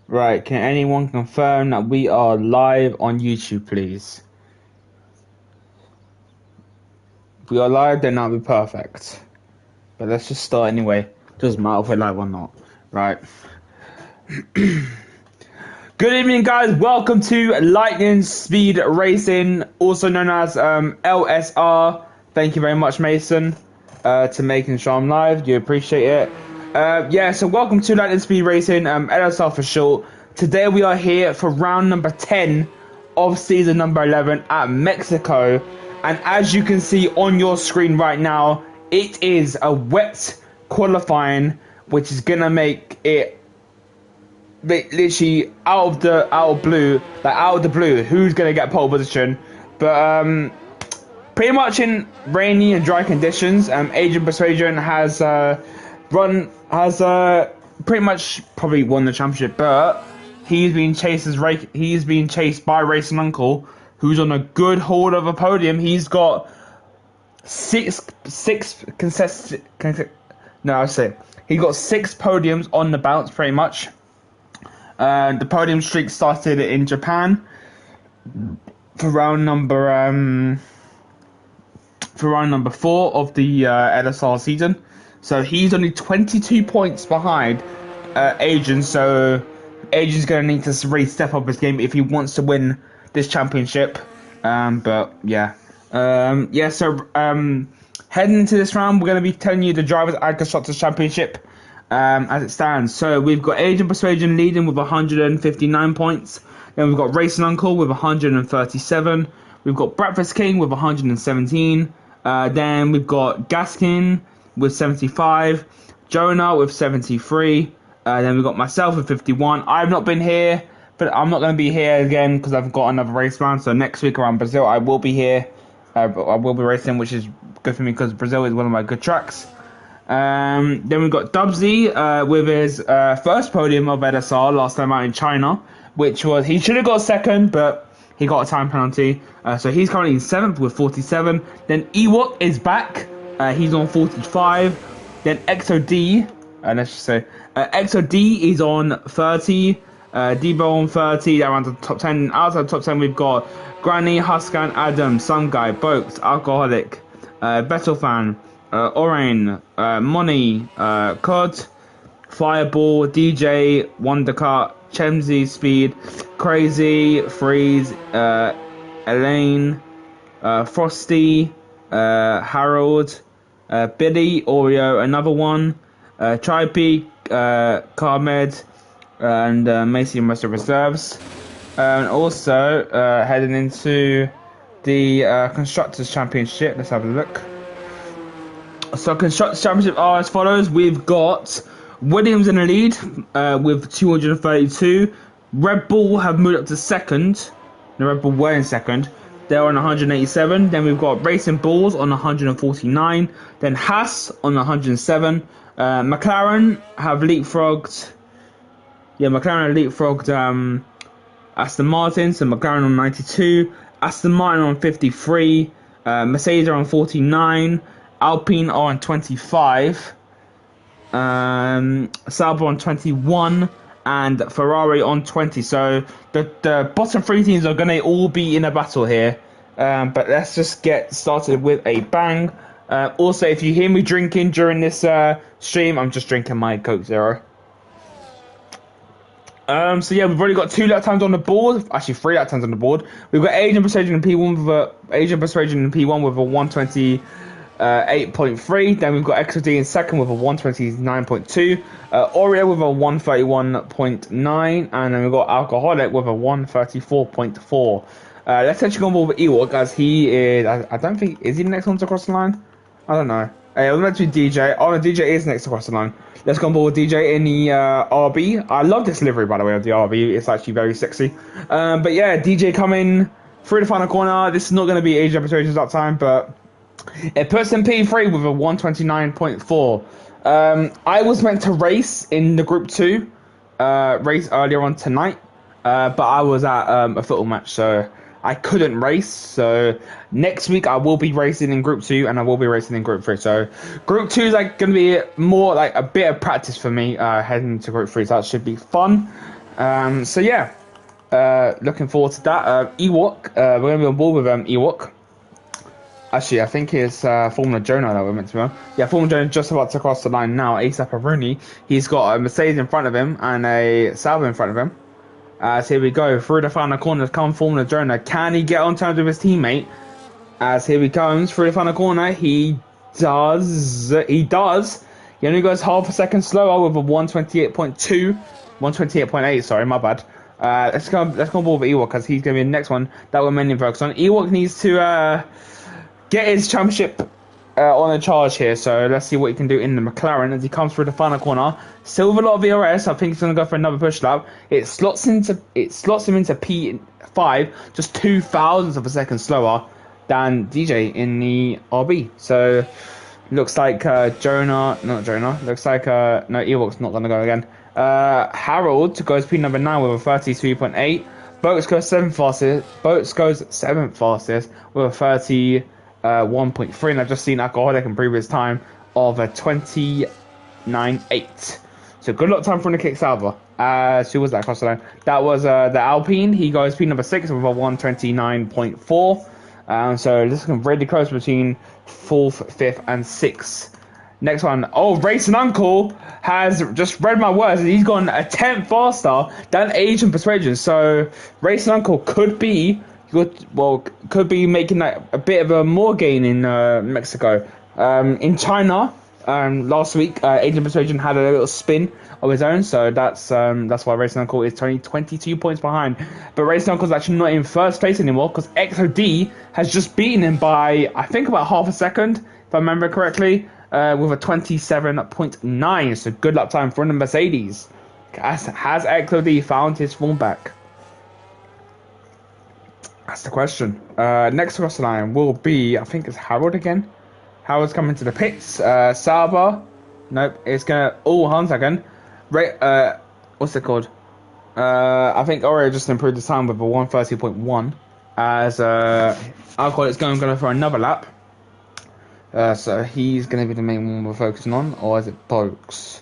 Right, can anyone confirm that we are live on YouTube, please? If we are live, then that'll be perfect. But let's just start anyway. Doesn't matter if we're live or not. Right. Good evening, guys. Welcome to Lightning Speed Racing, also known as LSR. Thank you very much, Mason, to making sure I'm live. Do appreciate it. So welcome to Lightning Speed Racing, LSR for short. Today we are here for round number 10 of season number 11 at Mexico. And as you can see on your screen right now, it is a wet qualifying, which is gonna make it literally out of the blue, who's gonna get pole position. But pretty much in rainy and dry conditions, Agent Persuasion has pretty much probably won the championship, but he's being chased by Racing Uncle, who's on a good hold of a podium. He's got he got 6 podiums on the bounce, pretty much. The podium streak started in Japan for round number 4 of the LSR season. So he's only 22 points behind Agent. So Agent's going to need to really step up his game if he wants to win this championship. So heading into this round, we're going to be telling you the Drivers' and Constructors' Championship as it stands. So we've got Agent Persuasion leading with 159 points. Then we've got Racing Uncle with 137. We've got Breakfast King with 117. Then we've got Gaskin with 75. Jonah with 73. Then we've got myself with 51. I've not been here, but I'm not going to be here again because I've got another race round. So next week around Brazil, I will be here. I will be racing, which is good for me because Brazil is one of my good tracks. Then we've got Dubsy with his first podium of LSR last time out in China, which was, he should have got second, but he got a time penalty. So he's currently in 7th with 47. Then Ewok is back. He's on 45. Then XOD, let's just say, XOD is on 30. Debo on 30. That around the top 10. Outside the top 10, we've got Granny, Huskan, Adam, Some Guy, Boats, Alcoholic, Bettelfan, Orain, Money, Cod, Fireball, DJ, Wondercut, Chemsy, Speed, Crazy, Freeze, Elaine, Frosty, Harold, Billy, Oreo, another one, Tripe, Carmed, and Macy and most of reserves. And also heading into the Constructors' Championship. Let's have a look. So Constructors' Championship are as follows. We've got Williams in the lead with 232. Red Bull have moved up to second. The Red Bull were in second. They're on 187. Then we've got Racing Bulls on 149. Then Haas on 107. McLaren have leapfrogged. Yeah, McLaren have leapfrogged Aston Martin. So McLaren on 92. Aston Martin on 53. Mercedes are on 49. Alpine are on 25. Sauber on 21. And Ferrari on 20. So the bottom 3 teams are going to all be in a battle here. But let's just get started with a bang. Also, if you hear me drinking during this stream, I'm just drinking my Coke Zero. So yeah, we've already got 2 lap times on the board. Actually, 3 lap times on the board. We've got Agent Persuasion in P1 with a 128.3. Then we've got XOD in second with a 129.2. Oreo with a 131.9. And then we've got Alcoholic with a 134.4. Let's actually go on board with Ewok, as he is, I don't think, is he the next one to cross the line? I don't know. It was meant to be DJ. Oh, no, DJ is next to cross the line. Let's go on board with DJ in the RB. I love this livery, by the way, of the RB. It's actually very sexy. But yeah, DJ coming through the final corner. This is not going to be Agent Persuasion's that time, but it puts him P3 with a 129.4. I was meant to race in the Group 2 race earlier on tonight, but I was at a football match, so I couldn't race. So next week I will be racing in Group 2 and I will be racing in Group 3. So Group 2 is like going to be more like a bit of practice for me heading to Group 3. So that should be fun. So yeah, looking forward to that. Ewok, we're going to be on board with Ewok. Actually, I think it's Formula Jonah that we're meant to be on. Yeah, Formula Jonah just about to cross the line now. ASAP Aruni. He's got a Mercedes in front of him and a Sauber in front of him. As here we go, through the final corner, come Formula Jonah. Can he get on terms with his teammate? As here he comes, through the final corner. He does. He does. He only goes half a second slower with a 128.2. 128.8, sorry, my bad. Let's go on board with Ewok because he's going to be the next one that we're mainly focused on. Ewok needs to get his championship on a charge here, so let's see what he can do in the McLaren as he comes through the final corner. Still with a lot of VRS. I think he's going to go for another push lap. It slots him into P5, just 0.02 of a second slower than DJ in the RB. So looks like Looks like no, Ewok's not going to go again. Harold goes P number 9 with a 33.8. Boats goes 7th fastest with a 31.3, and I've just seen Alcoholic in previous time of a 29.8. So good luck time from the kick salver. Who was that across the line? That was the Alpine. He goes P number 6 with a 129.4. So this is really close between 4th, 5th, and 6th. Next one. Oh, Racing Uncle has just read my words and he's gone a 10th faster than Asian Persuasion. So Racing Uncle could be making like a bit of a more gain in Mexico. In China, last week, Asian Persuasion had a little spin of his own, so that's why Racing Uncle is 22 points behind. But Racing Uncle is actually not in first place anymore because XOD has just beaten him by I think about half a second, if I remember correctly. With a 27.9, so good luck time for the Mercedes. Has XOD found his form back? That's the question. Next across the line will be, I think it's Harold again. Harold's coming to the pits. Sauber. Nope, it's gonna. Oh, hold on a second. What's it called? I think Oreo just improved the time with a 130.1. As Alcohol is going for another lap. So he's going to be the main one we're focusing on, or is it Boaks?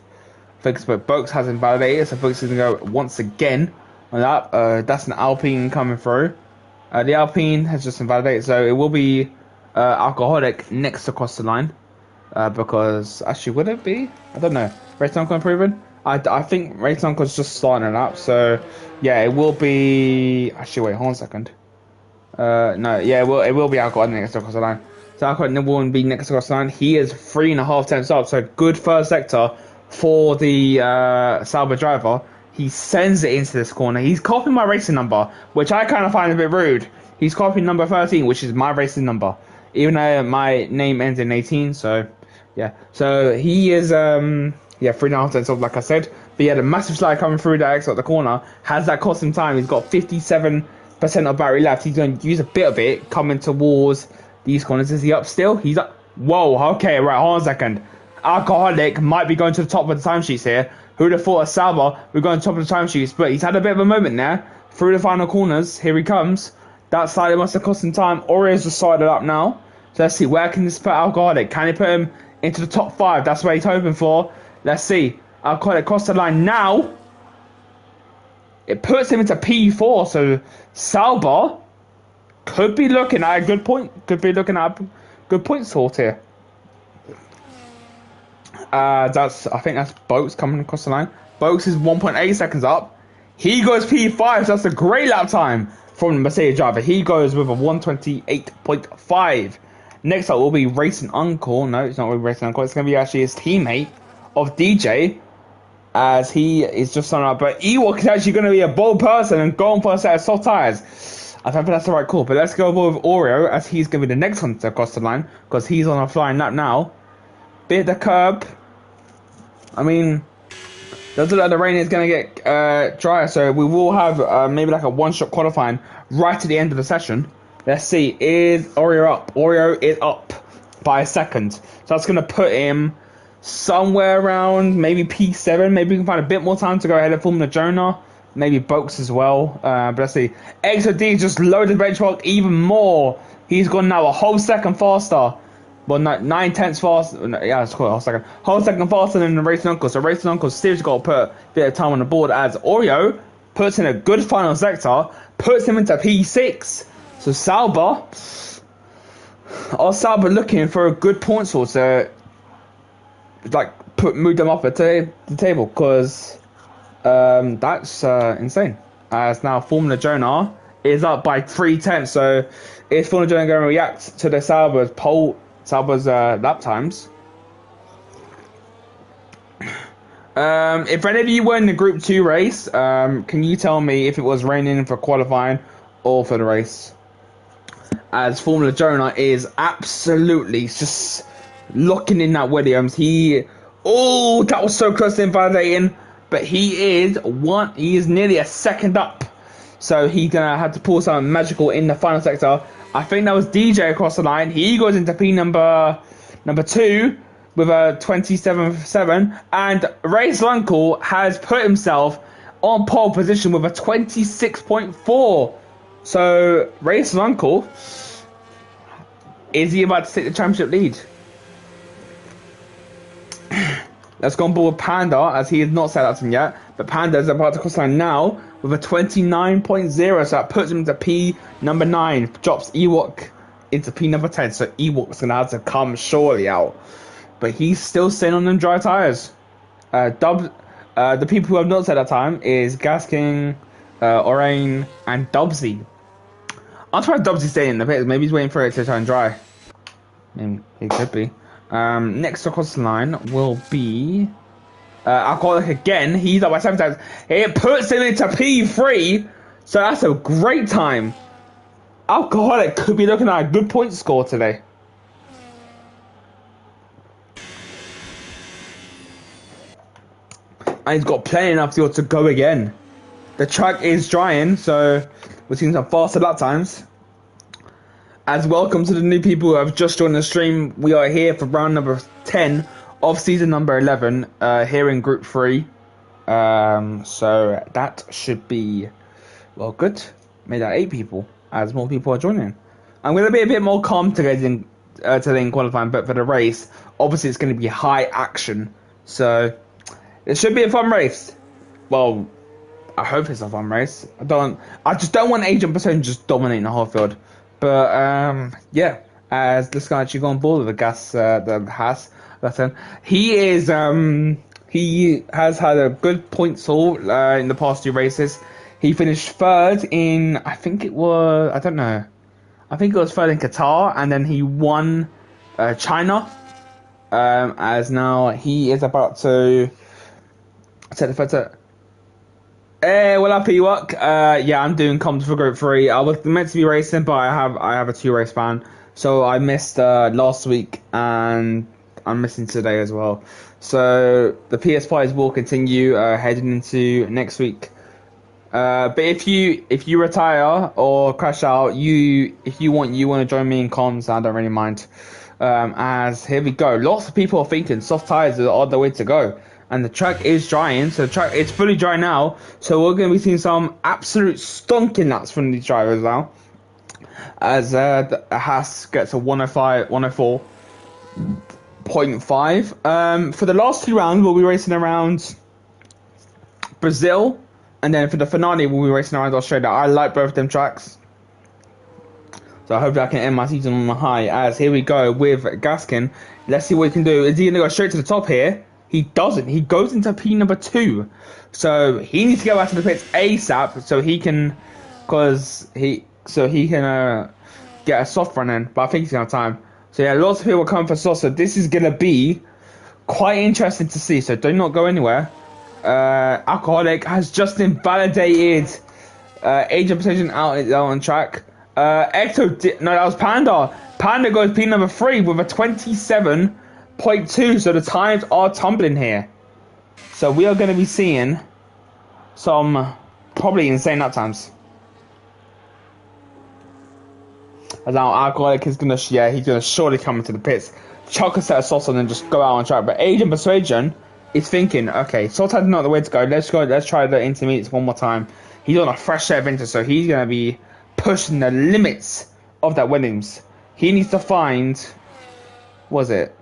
I think it's Boaks has invalidated, so Boaks is going to go once again on that. That's an Alpine coming through. The Alpine has just invalidated, so it will be Alcoholic next across the line. Because, actually, would it be? I don't know. Race Uncle improving? I think Race Uncle's just starting it up, so yeah, it will be. Actually, wait, hold on a second. No, yeah, it will be Alcoholic next across the line. So Alcoholic will be next across the line. He is 3.5 tenths up, so good first sector for the Sauber driver. He sends it into this corner. He's copying my racing number, which I kind of find a bit rude. He's copying number 13, which is my racing number, even though my name ends in 18. So yeah, so he is 3.5 tenths up, like I said. But yeah, the massive slide coming through the exit at the corner has that cost him time. He's got 57% of battery left. He's going to use a bit of it coming towards these corners. Is he up still? He's up. Whoa, okay, right, hold on a second. Alcoholic might be going to the top of the timesheets here. Who'd have thought a Sauber would go on top of the timesheets, but he's had a bit of a moment there. Through the final corners, here he comes. That side must have cost him time. Oreo's just sided up now. So let's see, where can this put Alcoholic? Can he put him into the top 5? That's what he's hoping for. Let's see. Alcoholic crossed the line now. It puts him into P4, so Sauber could be looking at a good point. Could be looking at a good point sort here. I think that's Boats coming across the line. Boats is 1.8 seconds up. He goes P5, so that's a great lap time from the Mercedes driver. He goes with a 128.5. Next up will be Racing Uncle. No, it's not really Racing Uncle. It's going to be actually his teammate of DJ, as he is just on up. But Ewok is actually going to be a bold person and go on for a set of soft tires. I don't think that's the right call, but let's go with Oreo, as he's going to be the next one to cross the line, because he's on a flying lap now. Bit of the curb. I mean, doesn't look like the rain is going to get drier, so we will have maybe like a one-shot qualifying right at the end of the session. Let's see, is Oreo up? Oreo is up by a second. So that's going to put him somewhere around maybe P7. Maybe we can find a bit more time to go ahead of Formula Jonah. maybe Boaks as well. But let's see. XOD just loaded the benchmark even more. He's gone now a whole second faster. Well, 9/10 faster. Yeah, it's called a whole second. Whole second faster than the Racing Uncle. So Racing Uncle seriously got to put a bit of time on the board as Oreo puts in a good final sector, puts him into P6. So Sauber looking for a good point source to like move them up the table because that's insane. As now Formula Jonah is up by 3/10. So is Formula Jonah going to react to the Sauber's lap times? If any of you were in the Group 2 race, can you tell me if it was raining for qualifying or for the race? As Formula Jonah is absolutely just locking in that Williams. That was so close to invalidating, but he is nearly a second up. So he's gonna have to pull something magical in the final sector. I think that was DJ across the line. He goes into P number 2 with a 27.7, and Race Uncle has put himself on pole position with a 26.4. So Race Uncle, is he about to take the championship lead? Let's go on board with Panda, as he has not set up to him yet. But Panda is about to cross the line now with a 29.0. So that puts him into P number 9. Drops Ewok into P number 10. So Ewok's going to have to come surely out. But he's still sitting on them dry tyres. The people who have not set that time is Gasking, Orain, and Dubsy. I'll try Dubsy staying in the pits. Maybe he's waiting for it to turn dry. Maybe he could be. Next across the line will be Alcoholic again. He's up by 7 times. It puts him into P3. So that's a great time. Alcoholic could be looking at a good point score today. And he's got plenty enough fuel to go again. The track is drying, so we're seeing some faster lap times. As welcome to the new people who have just joined the stream. We are here for round number 10 of season number 11 here in Group 3. So that should be, well, good. Made that 8 people as more people are joining. I'm going to be a bit more calm today in qualifying, but for the race, obviously it's going to be high action. So it should be a fun race. Well, I hope it's a fun race. I just don't want Agent Person just dominating the whole field. But yeah, as this guy actually got on board with the Haas, he has had a good point haul in the past 2 races. He finished 3rd in, I think it was third in Qatar, and then he won China. As now he is about to set the photo. Hey, what up, Ewok? Yeah, I'm doing comms for Group 3. I was meant to be racing, but I have a 2-race ban, so I missed last week, and I'm missing today as well. So the PS5s will continue heading into next week. But if you retire or crash out, if you want to join me in comms, I don't really mind. As here we go. Lots of people are thinking soft tires are the way to go. And the track is drying, so the track is fully dry now. So we're going to be seeing some absolute stonking laps from these drivers now. As the Haas gets a 104.5. For the last 2 rounds, we'll be racing around Brazil. And then for the finale, we'll be racing around Australia. I like both of them tracks. So I hope I can end my season on a high. As here we go with Gaskin. Let's see what he can do. Is he going to go straight to the top here? He doesn't. He goes into P number 2. So he needs to go out to the pits ASAP so he can, get a soft run in. But I think he's going to have time. So yeah, lots of people are coming for soft. So this is going to be quite interesting to see. So do not go anywhere. Alcoholic has just invalidated Age of Precision out on track. That was Panda. Panda goes P number 3 with a 27.2, so the times are tumbling here. So we are going to be seeing some probably insane lap times. As now Alcoholic is going to, he's going to surely come into the pits, chuck a set of sauce and then just go out on track. But Agent Persuasion is thinking, okay, Sultan's not the way to go. Let's try the intermediates one more time. He's on a fresh set of interest, so he's going to be pushing the limits of that Williams. He needs to find, what was it,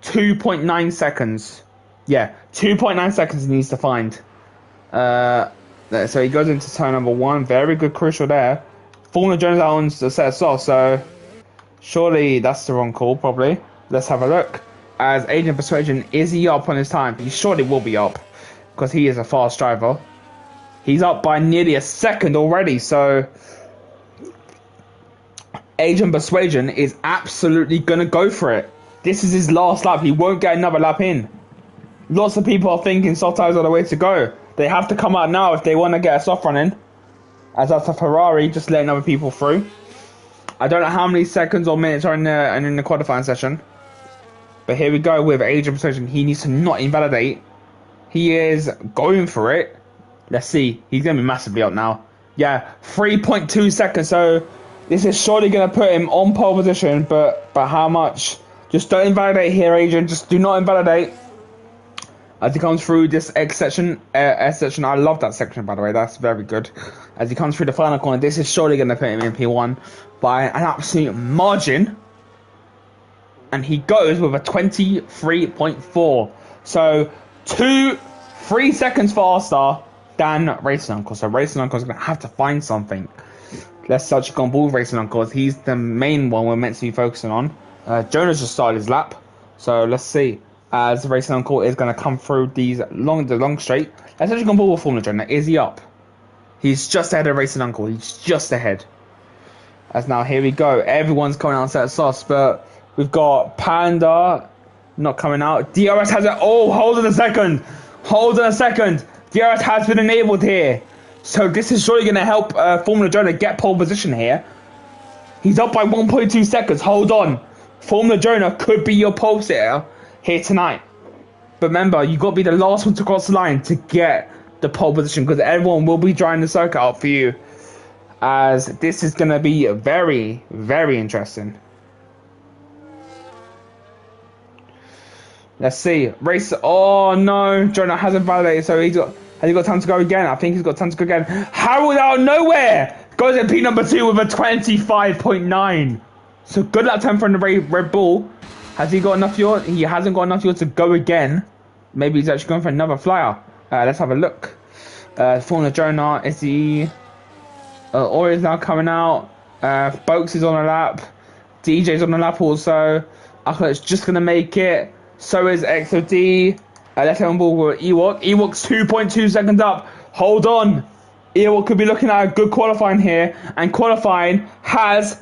2.9 seconds. Yeah, 2.9 seconds he needs to find. So he goes into turn number 1. Very good crucial there. Fauna Jones owns the set as well, so surely that's the wrong call, probably. Let's have a look. As Agent Persuasion, is he up on his time? He surely will be up, because he is a fast driver. He's up by nearly a second already, so Agent Persuasion is absolutely going to go for it. This is his last lap. He won't get another lap in. Lots of people are thinking Soto's are the way to go. They have to come out now if they want to get a soft run in. As that's a Ferrari, just letting other people through. I don't know how many seconds or minutes are in the qualifying session. But here we go with Agent Persuasion. He needs to not invalidate. He is going for it. Let's see. He's going to be massively up now. Yeah, 3.2 seconds. So this is surely going to put him on pole position. But how much? Just don't invalidate here, Agent. Just do not invalidate. As he comes through this X section, S section, I love that section, by the way. That's very good. As he comes through the final corner, this is surely going to put him in P1 by an absolute margin. And he goes with a 23.4. So 3 seconds faster than Racing Uncle. So Racing Uncle is going to have to find something. Let's search on ball with Racing Uncle. He's the main one we're meant to be focusing on. Jonas just started his lap. So let's see. As Racing Uncle is going to come through the long straight. Let's actually go on ball with Formula Jonas. Is he up? He's just ahead of Racing Uncle. He's just ahead. As now, here we go. Everyone's coming out set of sauce, but we've got Panda not coming out. DRS has it. Oh, hold on a second. Hold on a second. DRS has been enabled here. So this is surely going to help Formula Jonah get pole position here. He's up by 1.2 seconds. Hold on. Formula Jonah could be your pole sitter here tonight. But remember, you've got to be the last one to cross the line to get the pole position, because everyone will be drying the circuit out for you. As this is going to be very, very interesting. Let's see. Race. Oh no, Jonah hasn't validated, so has he got time to go again? I think he's got time to go again. Harold out of nowhere goes in P number 2 with a 25.9. So good lap time from the Red Bull. Has he got enough fuel? He hasn't got enough fuel to go again. Maybe he's actually going for another flyer. Let's have a look. Formula Jonah, is he? Ori is now coming out. Boaks is on a lap. DJ's on a lap also. Akhlet's just going to make it. So is XOD. Let's have on board with Ewok. Ewok's 2.2 seconds up. Hold on. Ewok could be looking at a good qualifying here. And qualifying has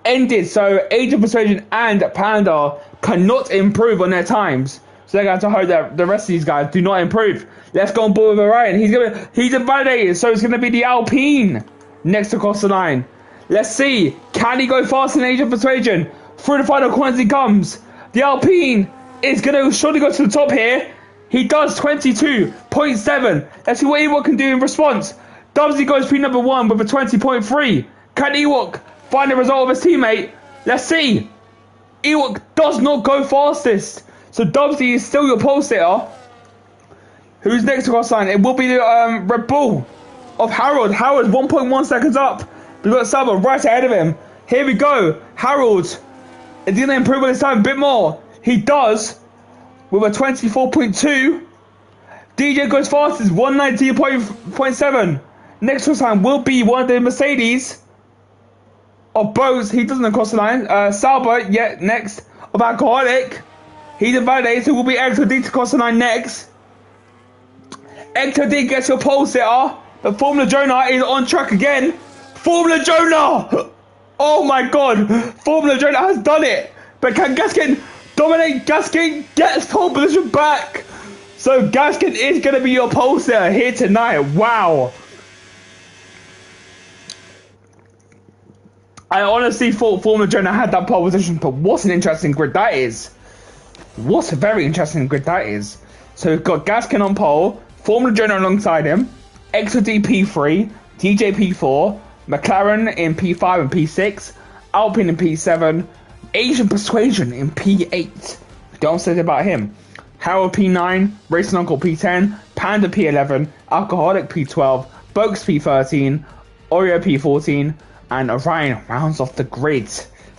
ended. So Agent Persuasion and Panda cannot improve on their times. So they're going to hope that the rest of these guys do not improve. Let's go on board with Orion. He's invalidated. So it's going to be the Alpine next across the line. Let's see. Can he go fast in Agent Persuasion? Through the final corners he comes. The Alpine is going to surely go to the top here. He does 22.7. Let's see what Ewok can do in response. Dubsy goes P number 1 with a 20.3. Can Ewok find the result of his teammate? Let's see. Ewok does not go fastest. So Dubsy is still your pole sitter. Who's next across the line? It will be the Red Bull of Harold. Harold 1.1 seconds up. We've got Saba right ahead of him. Here we go. Harold is going to improve on his time a bit more. He does with a 24.2. DJ goes fastest, 190.7. Next cross line will be one of the Mercedes of Bose. He doesn't cross the line. Salba, yet next of Alcoholic. He's invalidated, so will be Ecto D to cross the line next. Ecto D gets your pole sitter. But Formula Jonah is on track again. Formula Jonah! Oh my god! Formula Jonah has done it! But can Gaskin dominate? Gaskin gets pole position back! So Gaskin is going to be your pole sitter here tonight. Wow! I honestly thought Formula Jonah had that pole position, but what an interesting grid that is. What a very interesting grid that is. So we've got Gaskin on pole, Formula Jonah alongside him, XOD P3, TJ P4, McLaren in P5 and P6, Alpine in P7, Asian Persuasion in P8. Don't say that about him. Harold P9, Racing Uncle P10, Panda P11, Alcoholic P12, Boaks P13, Oreo P14, and Orion rounds off the grid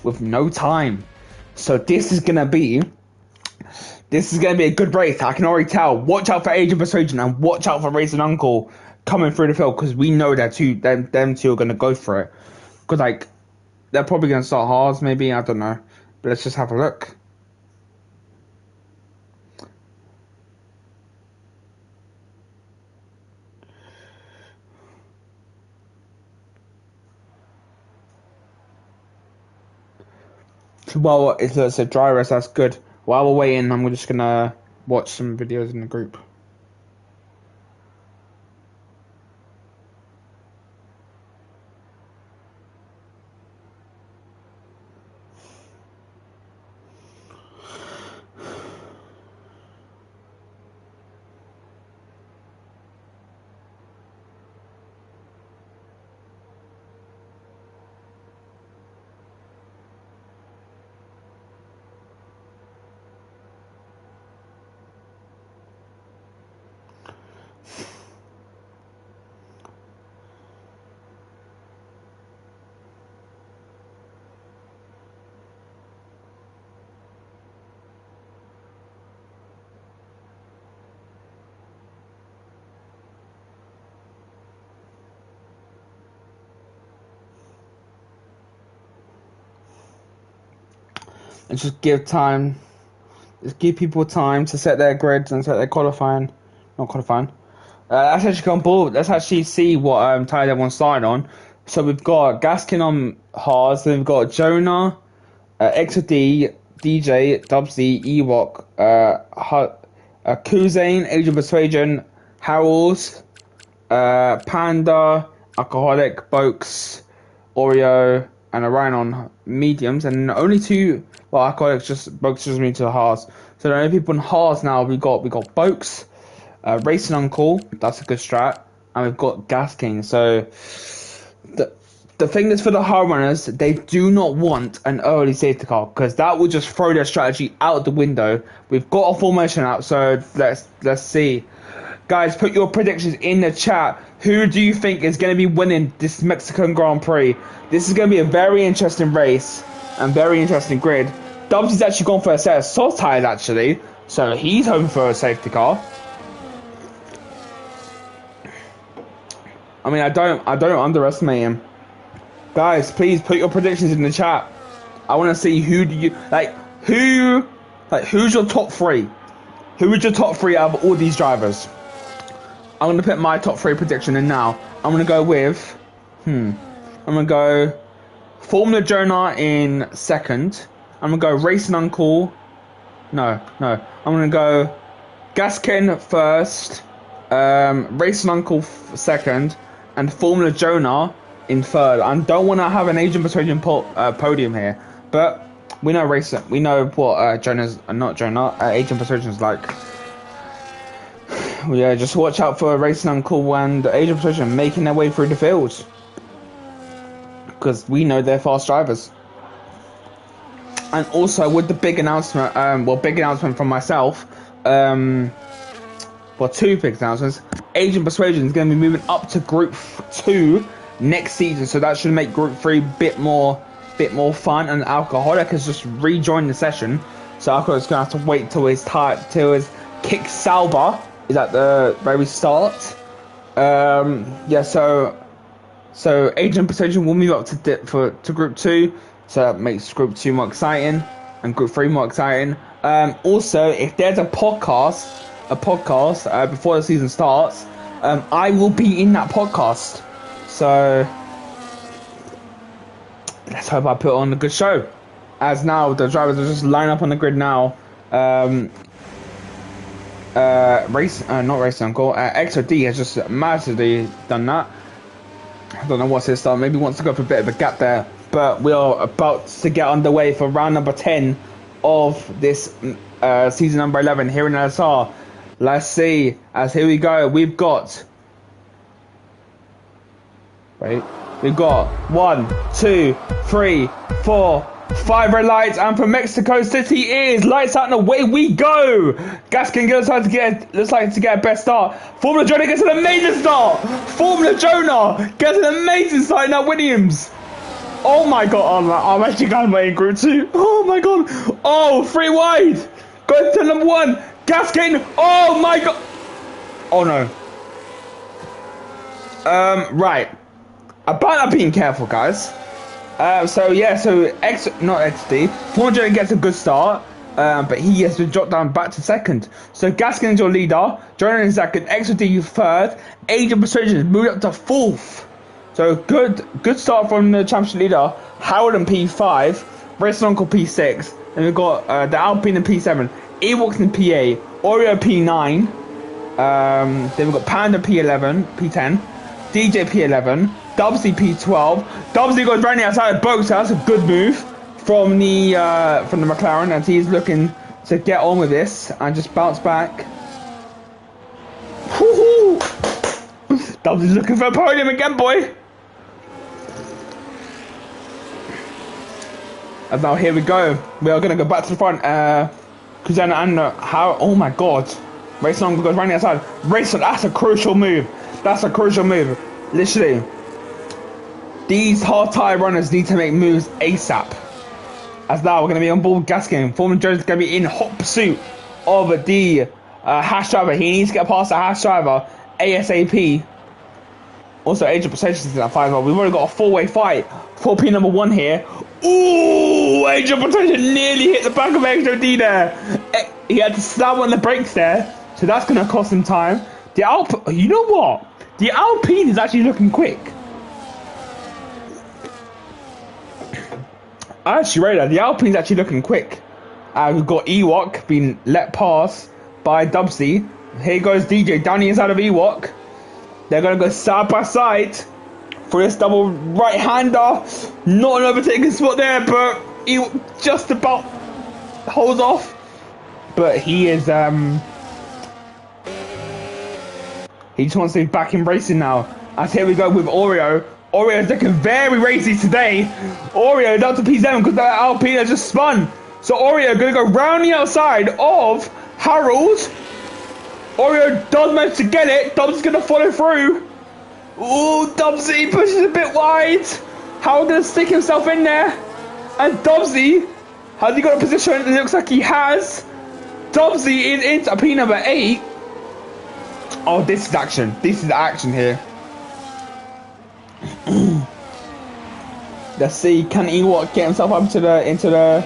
with no time. So this is gonna be a good race. I can already tell. Watch out for Agent Persuasion and watch out for Racing Uncle coming through the field, because we know that them two are gonna go for it. Because like they're probably gonna start hards, maybe, I don't know. But let's just have a look. Well, it's a dry race, that's good. While we're waiting, I'm just gonna watch some videos in the group. And just give people time to set their grids and set their qualifying. Not qualifying. Let's actually go on board. Let's actually see what tires everyone's starting on. So we've got Gaskin on hards, then we've got Jonah, XOD, DJ, Dubsy, Ewok, Kuzane, Agent Persuasion, Harold, Panda, Alcoholic, Boaks, Oreo, and Orion on mediums, and only two. Well, Alcoholic Boaks just moved to the hards. So the only people on hards now we got Boaks, Racing Uncle. That's a good strat, and we've got Gas King. So the thing is, for the hard runners, they do not want an early safety car, because that will just throw their strategy out the window. We've got a formation out, so let's see. Guys, put your predictions in the chat. Who do you think is going to be winning this Mexican Grand Prix? This is going to be a very interesting race and very interesting grid. Dubs is actually gone for a set of soft tires, actually, so he's hoping for a safety car. I mean, I don't underestimate him. Guys, please put your predictions in the chat. I want to see who's your top three? Who is your top three out of all these drivers? I'm going to put my top three prediction in now. I'm going to go with, I'm going to go Formula Jonah in second. I'm going to go Racing Uncle. No. I'm going to go Gaskin first, Racing Uncle second, and Formula Jonah in third. I don't want to have an Agent Persuasion podium here, but we know we know what Agent Persuasion is like. Yeah, just watch out for Racing Uncle and Agent Persuasion making their way through the field, because we know they're fast drivers. And also with the big announcement, big announcement from myself, two big announcements. Agent Persuasion is going to be moving up to Group 2 next season, so that should make Group 3 bit more fun. And Alcoholic has just rejoined the session, so Alcoholic's going to have to wait till his kick salva is at the very start. So Agent Persuasion will move up to Group 2, so that makes Group 2 more exciting and Group 3 more exciting. Also, if there's a podcast before the season starts, I will be in that podcast. So let's hope I put on a good show. As now the drivers are just line up on the grid now. Not Racing Uncle. XOD has just massively done that. I don't know what's his style. Maybe he wants to go for a bit of a gap there. But we are about to get underway for round number 10 of this season number 11 here in LSR. Let's see. As here we go. We've got 1, 2, 3, 4, 5 red lights, and for Mexico City is lights out and away we go. Gaskin looks like to get a best start. Formula Jonah gets an amazing start. Formula Jonah gets an amazing start now. Williams. Oh my god, I'm actually going away in Group 2. Oh my god. Oh, 3 wide. Going to number 1. Gaskin. Oh my god. Oh no. Right. About that being careful, guys. So not XD. Formula gets a good start, but he has to drop down back to second. So Gaskin is your leader. Jonah is second. XD third. Age of Persuasion has moved up to 4th. So good start from the championship leader. Howard in P5. Racing Uncle P6. And we've got the Alpine in P7. Ewoks in P8. Oreo P9. Then we've got Panda P11. P10. DJ P11. Dubsy P12. Dubsy goes round the outside of Boat, so that's a good move from the McLaren, and he's looking to get on with this and just bounce back. Woohoo! Dubsy's looking for a podium again, boy. And now here we go. We are gonna go back to the front. Kuzana and how? Oh my god! Racing on goes round the outside. Racing. That's a crucial move. That's a crucial move. Literally. These hard tire runners need to make moves ASAP. As now we're going to be on board Gaskin. Foreman Jones is going to be in hot pursuit of the hash driver. He needs to get past the hash driver ASAP. Also, Age of Persuasion is in that fight. We've already got a 4-way fight. 4P number 1 here. Ooh, Age of Persuasion nearly hit the back of XOD there. He had to slam on the brakes there, so that's going to cost him time. The you know what? The Alpine is actually looking quick. I actually rate that. The Alpine's actually looking quick. We've got Ewok being let pass by Dubsy. Here goes DJ down the inside of Ewok. They're going to go side by side for this double right-hander. Not an overtaking spot there, but Ewok just about holds off. But he is... he just wants to be back in racing now. As here we go with Oreo. Oreo's looking very racy today. Oreo down to P7 because that Alpine has just spun. So Oreo going to go round the outside of Harold. Oreo does manage to get it. Dubs going to follow through. Ooh, Dubsy pushes a bit wide. Harold going to stick himself in there. And Dubsy, has he got a position? It looks like he has. Dubsy is into P number 8. Oh, this is action. This is action here. Let's see, can Ewok get himself up into a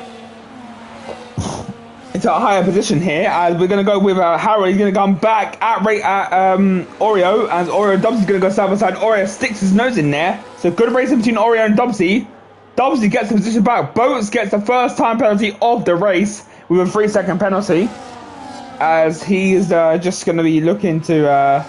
higher position here? As we're gonna go with Harold. He's gonna come back at Oreo, as Oreo and Dubsy's gonna go side by side. Oreo sticks his nose in there, so good racing between Oreo and Dubsy. Dubsy gets the position back. Boats gets the first time penalty of the race with a 3-second penalty, as he's just gonna be looking to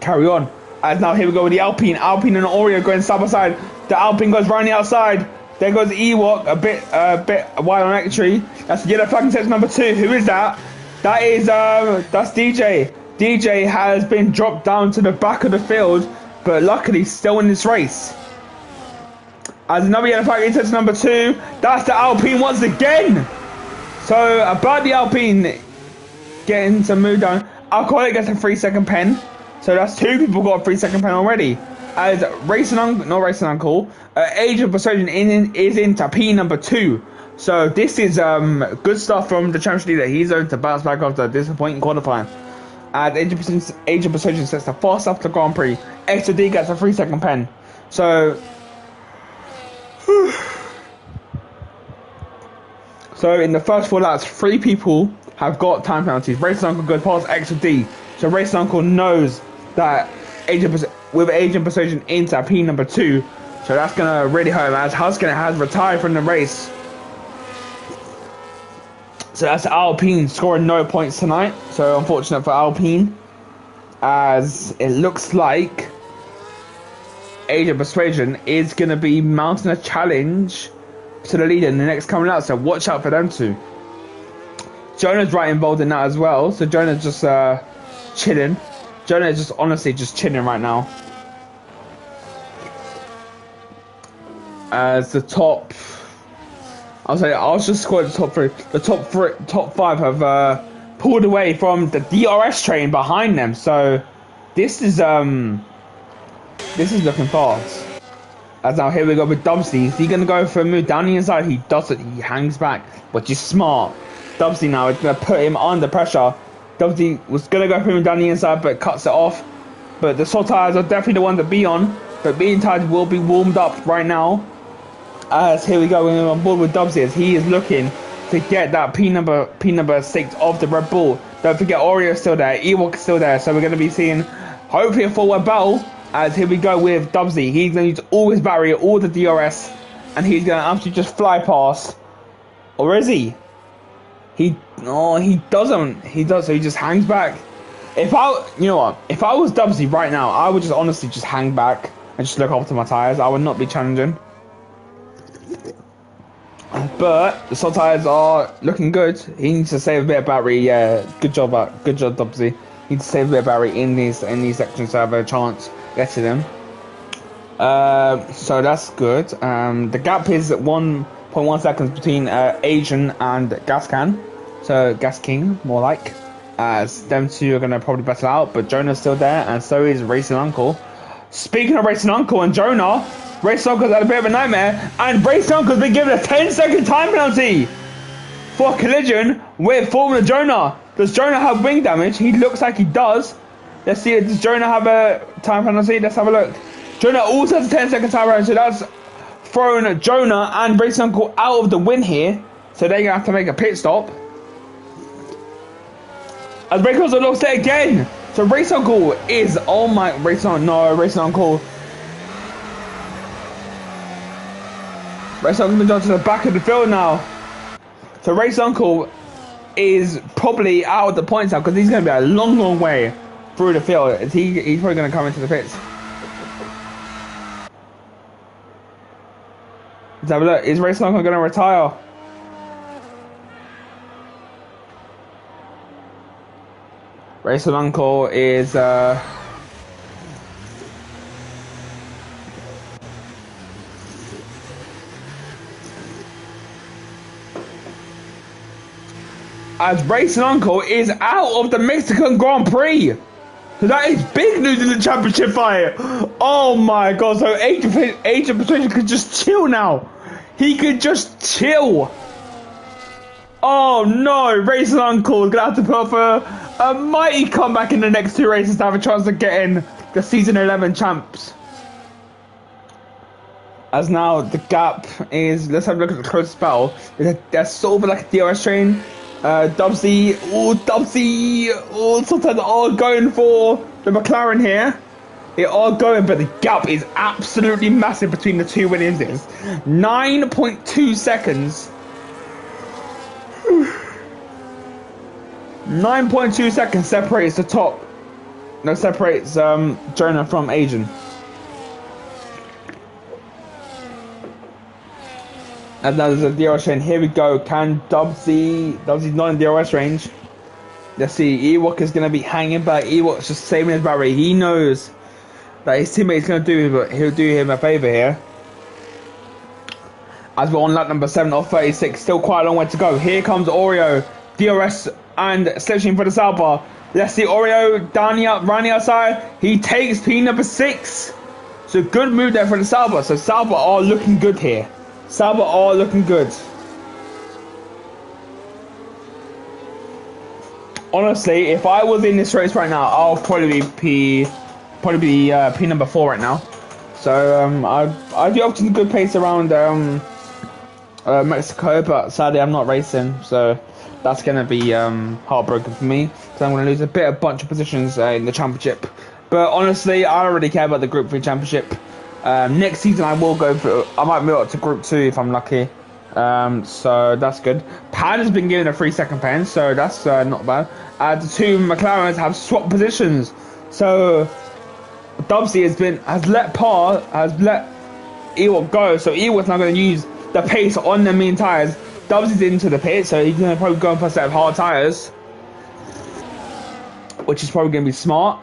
carry on. As now here we go with the Alpine. Alpine and Oreo going side by side. The Alpine goes round the outside. There goes Ewok, a bit wide on entry. That's the yellow flag in section number 2. Who is that? That is that's DJ. DJ has been dropped down to the back of the field, but luckily still in this race. As another yellow flag in section number 2. That's the Alpine once again. So about the Alpine getting some move down. Alcoholic gets a 3-second pen. So that's 2 people got a 3-second pen already. As Age of Persuasion is into P number 2. So this is good stuff from the championship leader. He's going to bounce back after a disappointing qualifying. As Age of Persuasion sets the fast after Grand Prix. XOD gets a 3-second pen. So in the first 4 laps, 3 people have got time penalties. Racing Uncle goes past XOD. So Racing Uncle knows that with Age of Persuasion into P number 2, so that's gonna really hurt him, as Huskin has retired from the race. So that's Alpine scoring no points tonight. So unfortunate for Alpine, as it looks like Age of Persuasion is gonna be mounting a challenge to the leader in the next coming out. So watch out for them too. Jonah's right involved in that as well. So Jonah's just chilling. Jonah is just honestly just chilling right now. as the top. I'll just score the top three. The top five have pulled away from the DRS train behind them. So this is looking fast. As now here we go with Dubsy. Is he gonna go for a move down the inside? He does it. He hangs back, which is smart. Dubsy now is gonna put him under pressure. Dubsy was gonna go for him down the inside, but cuts it off. But the soft tires are definitely the one to be on. But being tires will be warmed up right now. As here we go, we're on board with Dubsy as he is looking to get that P number 6 of the Red Bull. Don't forget Oreo's still there, Ewok is still there, so we're going to be seeing hopefully a forward battle. As here we go with Dubsy, he's going to use all his barrier, all the DRS, and he's going to absolutely just fly past. Or is he? He doesn't. He does, so he just hangs back. If I was Dubsy right now, I would just honestly just hang back and just look up to my tires. I would not be challenging. But the soft tires are looking good. He needs to save a bit of battery. Yeah, good job, Dubsy. He needs to save a bit of battery in these sections to have a chance getting them. So that's good. The gap is at 1.1 seconds between Asian and Gas Can. So Gas King, more like. As them two are gonna probably battle out, but Jonah's still there, and so is Racing Uncle. Speaking of Racing Uncle and Jonah. Racing Uncle's had a bit of a nightmare, and Racing Uncle's been given a 10-second time penalty for a collision with Formula Jonah. Does Jonah have wing damage? He looks like he does. Let's see, does Jonah have a time penalty? Let's have a look. Jonah also has a 10-second time penalty, so that's thrown Jonah and Racing Uncle out of the win here. So they're going to have to make a pit stop. As Racing Uncle looks there again. So Racing Uncle is, oh my, Racing Uncle. Race Uncle comes to the back of the field now. So Race Uncle is probably out of the points now because he's going to be a long way through the field. He's probably going to come into the pits. Let's have a look. Is Race Uncle going to retire? Race Uncle is... as Racing Uncle is out of the Mexican Grand Prix. So that is big news in the championship fight. Oh my god, so Agent Patricia could just chill now. He could just chill. Oh no, Racing Uncle is going to have to put up a mighty comeback in the next two races to have a chance to get in the Season 11 champs. As now the gap is, let's have a look at the closest battle. There's sort of like a DRS train. Dubsy, sometimes all going for the McLaren here. They are going, but the gap is absolutely massive between the two Williamses. 9.2 seconds. 9.2 seconds separates the top. No, separates Jonah from Asian. And now there's a DRS range. Here we go. Can Dubsy's not in DRS range. Let's see. Ewok is going to be hanging back. Ewok's just saving his battery. He knows that his teammate's going to do him, but he'll do him a favour here. As we're on lap number 7 of 36. Still quite a long way to go. Here comes Oreo. DRS and selection for the Sauber. Let's see. Oreo round the outside. He takes P number 6. So good move there for the Sauber. So Sauber are looking good here. Sauber are looking good. Honestly, if I was in this race right now, I'll probably be P number 4 right now. So I'd be up to a good pace around Mexico, but sadly I'm not racing, so that's gonna be heartbroken for me. So I'm gonna lose a bunch of positions in the championship. But honestly, I don't really care about the Group 3 championship. Next season I will go for, I might move up to Group 2 if I'm lucky. So that's good. Pad has been given a 3-second pen, so that's not bad. The two McLarens have swapped positions. So Dubsy has let Ewok go. So Ewok's now going to use the pace on the mean tyres. Dubsy's into the pit, so he's going to probably go for a set of hard tyres, which is probably going to be smart.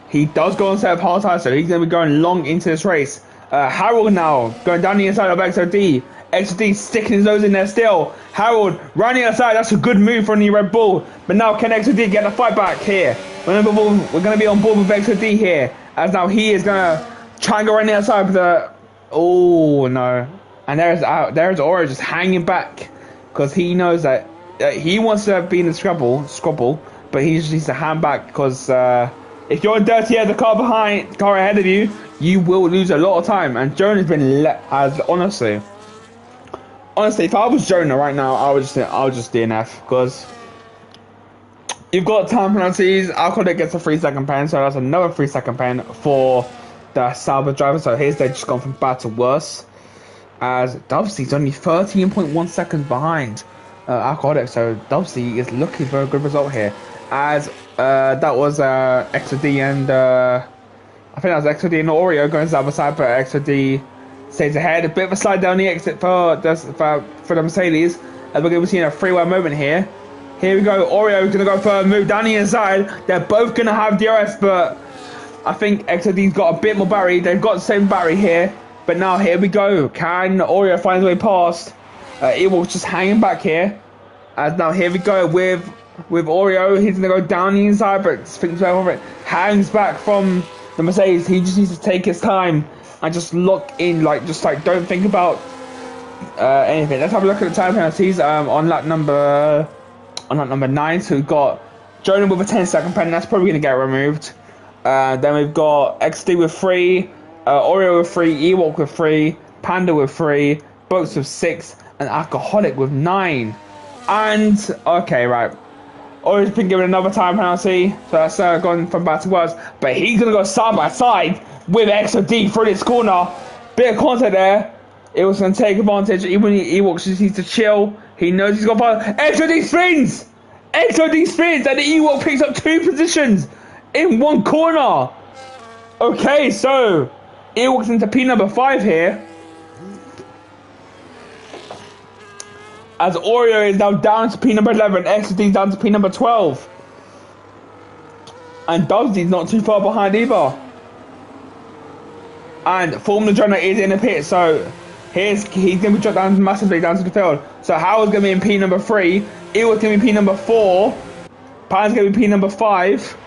He does go on a set of hard tyres, so he's going to be going long into this race. Harold now going down the inside of XOD. XOD sticking his nose in there still. Harold running aside. That's a good move from the Red Bull. But now can XOD get the fight back here? We're going to be on board with XOD here. As now he is going to try and go right outside with the... Oh, no. And there's Oreo just hanging back. Because he knows that he wants to be in the squabble. But he just needs to hand back. Because if you're dirty at the car ahead of you, you will lose a lot of time. And Jonah has been honestly, if I was Jonah right now, I would just DNF, because you've got time penalties. Alcoholic gets a 3-second pen, so that's another 3-second pen for the Sauber driver. So here's they've just gone from bad to worse, as Dubsy's only 13.1 seconds behind Alcoholic. So Dubsy is looking for a good result here, as that was XOD and I think that was XOD and Oreo going to the other side, but XOD stays ahead. A bit of a slide down the exit for the Mercedes, as we're going to be seeing a 3-way moment here. Here we go. Oreo is going to go for a move down the inside. They're both going to have DRS, but I think XOD's got a bit more battery. They've got the same battery here, but now here we go. Can Oreo find his way past? It will just hanging back here. As now here we go with Oreo. He's going to go down the inside, but thinks back over it. Hangs back from the Mercedes. He just needs to take his time and just lock in, just don't think about anything. Let's have a look at the time penalties on lap number 9. So we've got Jonah with a 10-second pen. That's probably going to get removed. Then we've got XD with 3, Oreo with 3, Ewok with 3, Panda with 3, Boats with 6, and Alcoholic with 9. And okay, right. Oreo's been given another time penalty, so that's gone from bad to worse. But he's going to go side by side with XOD through this corner. Bit of contact there. It was going to take advantage. Even Ewok just needs to chill. He knows he's got power. XOD spins! XOD spins, and the Ewok picks up 2 positions in 1 corner. Okay, so Ewok's into P number 5 here, as Oreo is now down to P number 11, XOD down to P number 12. And Dubsy's not too far behind either. And Formula Jonah is in the pit, so he's going to be dropped down massively down to the field. So Howard's going to be in P number 3, Ewood's going to be P number 4, Pan's going to be P number 5.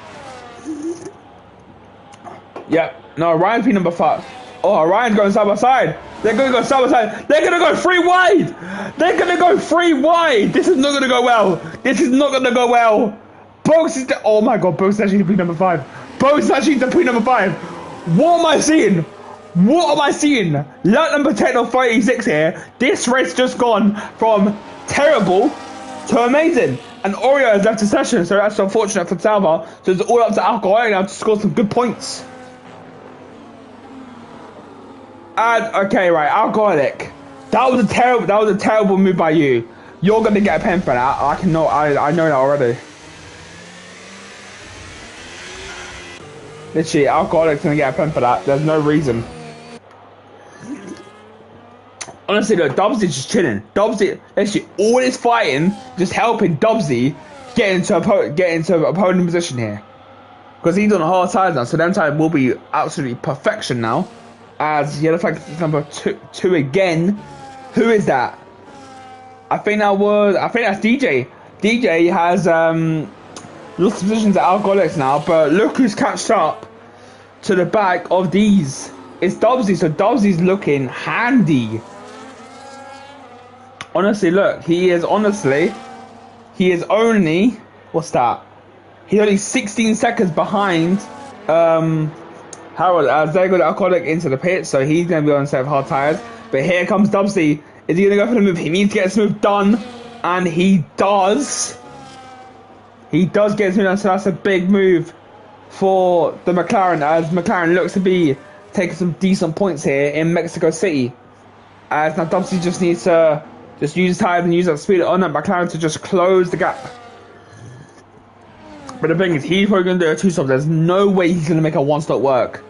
Yep, no, Ryan's P number 5. Oh, Ryan's going side by side. They're going to go side by side. They're going to go 3 wide. They're going to go 3 wide. This is not going to go well. This is not going to go well. Boats is oh my god, Boats is actually P number 5. Boats is actually P number 5. What am I seeing? What am I seeing? Lap number 10 of 36 here. This race just gone from terrible to amazing. And Oreo has left the session, so that's unfortunate for Salva. So it's all up to Alcoholic now to score some good points. And okay, right, Alcoholic. That was a terrible move by you. You're gonna get a pen for that. I know that already. Literally, Alcoholic's gonna get a pen for that. There's no reason. Honestly, look, Dubsy's just chilling. Dubsy, literally, all his fighting, just helping Dubsy get into opponent position here. Because he's on the hard side now, so them time will be absolutely perfection now. As yellow flag number two again. Who is that? I think that's DJ. DJ has lost positions at Alcoholics now, but look who's catched up to the back of these. It's Dubsy, so Dubsy's looking handy. Honestly, look, he is only, what's that? He's only 16 seconds behind Harold, as they go to Alcoholic into the pit, so he's going to be on a set of hard tires. But here comes Dubsy. Is he going to go for the move? He needs to get this move done, and he does. He does get this move done, so that's a big move for the McLaren, as McLaren looks to be taking some decent points here in Mexico City. As now Dubsy just needs to just use time and use that speed on that McLaren to just close the gap. But the thing is, he's probably going to do a 2-stop. There's no way he's going to make a 1-stop work.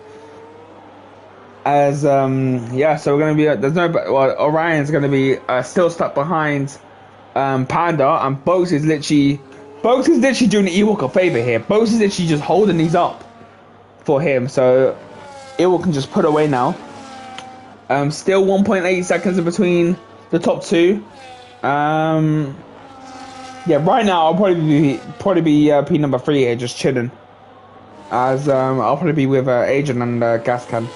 As, yeah, so we're going to be, Orion's going to be still stuck behind Panda, and Boats is literally doing Ewok a favour here. Boats is literally just holding these up for him, so Ewok can just put away now. Still 1.8 seconds in between the top two. Yeah, right now I'll probably be P number 3 here, just chilling. As I'll probably be with Adrian and Gaskin.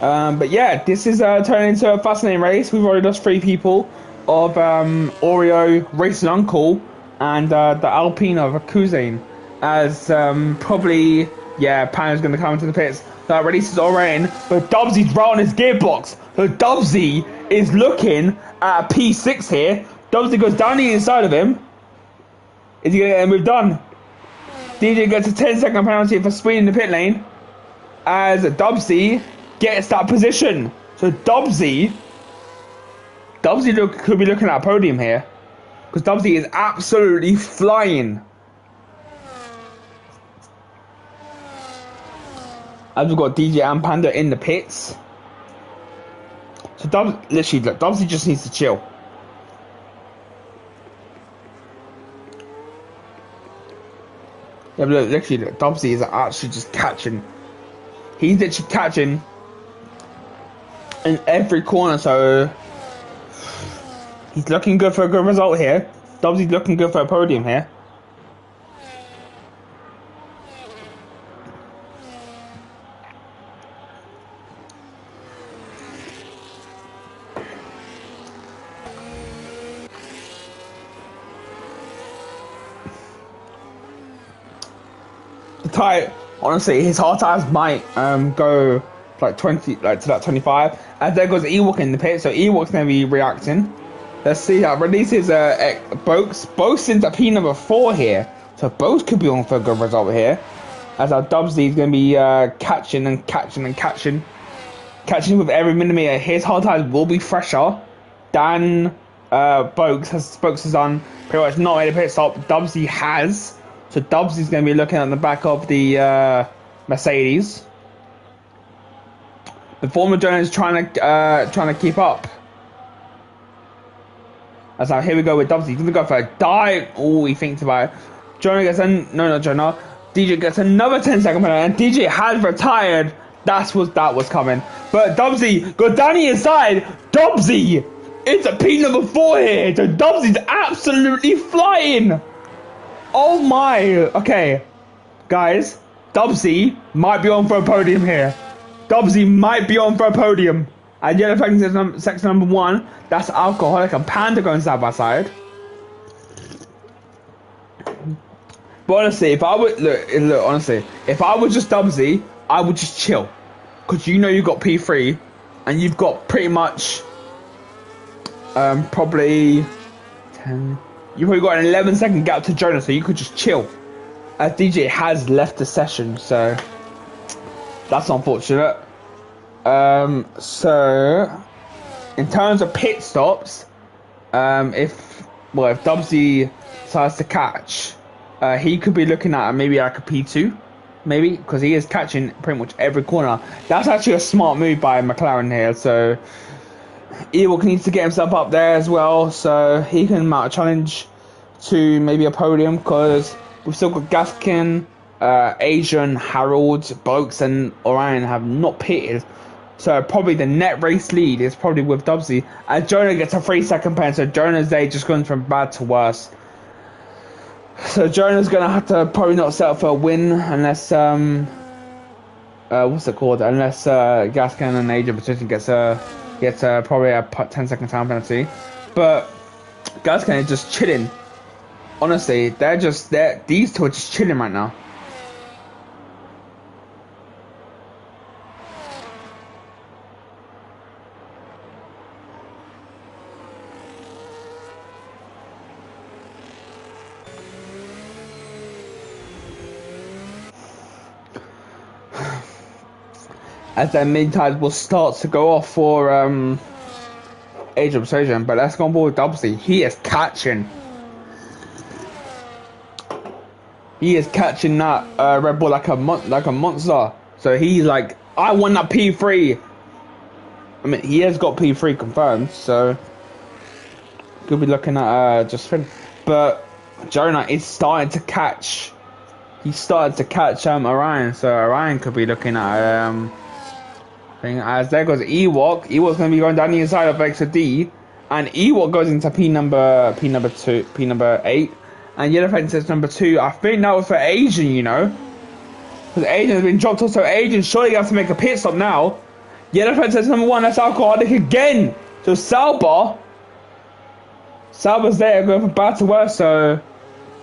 But yeah, this is turning into a fascinating race. We've already lost 3 people of Oreo, Racing Uncle, and the Alpine of Kuzain. As probably, yeah, Pan's going to come into the pits. That releases Orion, but Dubsy's right on his gearbox. So Dubsy is looking at a P6 here. Dubsy goes down the inside of him. Is he going to get moved on? DJ gets a 10-second penalty for speeding the pit lane. As Dubsy gets that position. So Dubsy could be looking at a podium here. Because Dubsy is absolutely flying. As we've got DJ and Panda in the pits. So Dubsy just needs to chill. Yeah, but literally, Dubsy is actually just catching. He's literally catching in every corner, so he's looking good for a good result here. Dubsy's looking good for a podium here. Honestly, his hard times might go like 20, like to that 25. As there goes Ewok in the pit, so Ewok's gonna be reacting. Let's see how releases Boaks. Boaks into P number 4 here, so Boaks could be on for a good result here. As our Dubsy is gonna be catching with every millimeter. His hard times will be fresher than Boaks has done. Pretty much not made a pit stop. Dubsy has. So Dubsy's going to be looking at the back of the Mercedes. The former Jonah is trying to keep up. As now here we go with Dubsy. He's going to go for a dive. Oh, he thinks about it. Jonah gets not Jonah. DJ gets another 10-second penalty, and DJ has retired. That was coming. But Dubsy got down the inside. Dubsy, it's a P number 4 here. So Dubsy's absolutely flying. Oh my! Okay, guys, Dubsy might be on for a podium here. Dubsy might be on for a podium. And yellow flag section number 1. That's Alcoholic and Panda going side by side. But honestly, if I would look, honestly, if I was just Dubsy, I would just chill, because you know you've got P3, and you've got pretty much, probably 10. You probably got an 11-second gap to Jonah, so you could just chill. As DJ has left the session, so that's unfortunate. So in terms of pit stops, if Dubsy decides to catch, he could be looking at maybe like a P2, maybe, because he is catching pretty much every corner. That's actually a smart move by McLaren here. So Ewok needs to get himself up there as well, so he can mount a challenge to maybe a podium, because we've still got Gaskin, Asian, Harold, Boaks, and Orion have not pitted. So probably the net race lead is probably with Dubsy. As Jonah gets a 3-second pen, so Jonah's day just going from bad to worse. So Jonah's gonna have to probably not settle for a win unless what's it called? Unless Gaskin and Asian position gets probably a 10-second time penalty. But Gaskin is just chilling. Honestly, these two are just chilling right now. As their mid-tide will start to go off for Age of Persuasion, but let's go on board with Dubsy. He is catching. He is catching that Red Bull like a monster. So he's like, I want that P3. I mean, he has got P3 confirmed, so could be looking at just fin. But Jonah is starting to catch. He started to catch Orion, so Orion could be looking at thing. As there goes Ewok. Ewok's going to be going down the inside of extra D. And Ewok goes into P number 8. And Yellow Fence number 2. I think that was for Asian, you know. Because Asian has been dropped off, so Asian surely has to make a pit stop now. Yellow Fence number 1, that's alcoholic again. So Salba. Salba's there going from bad to worse, so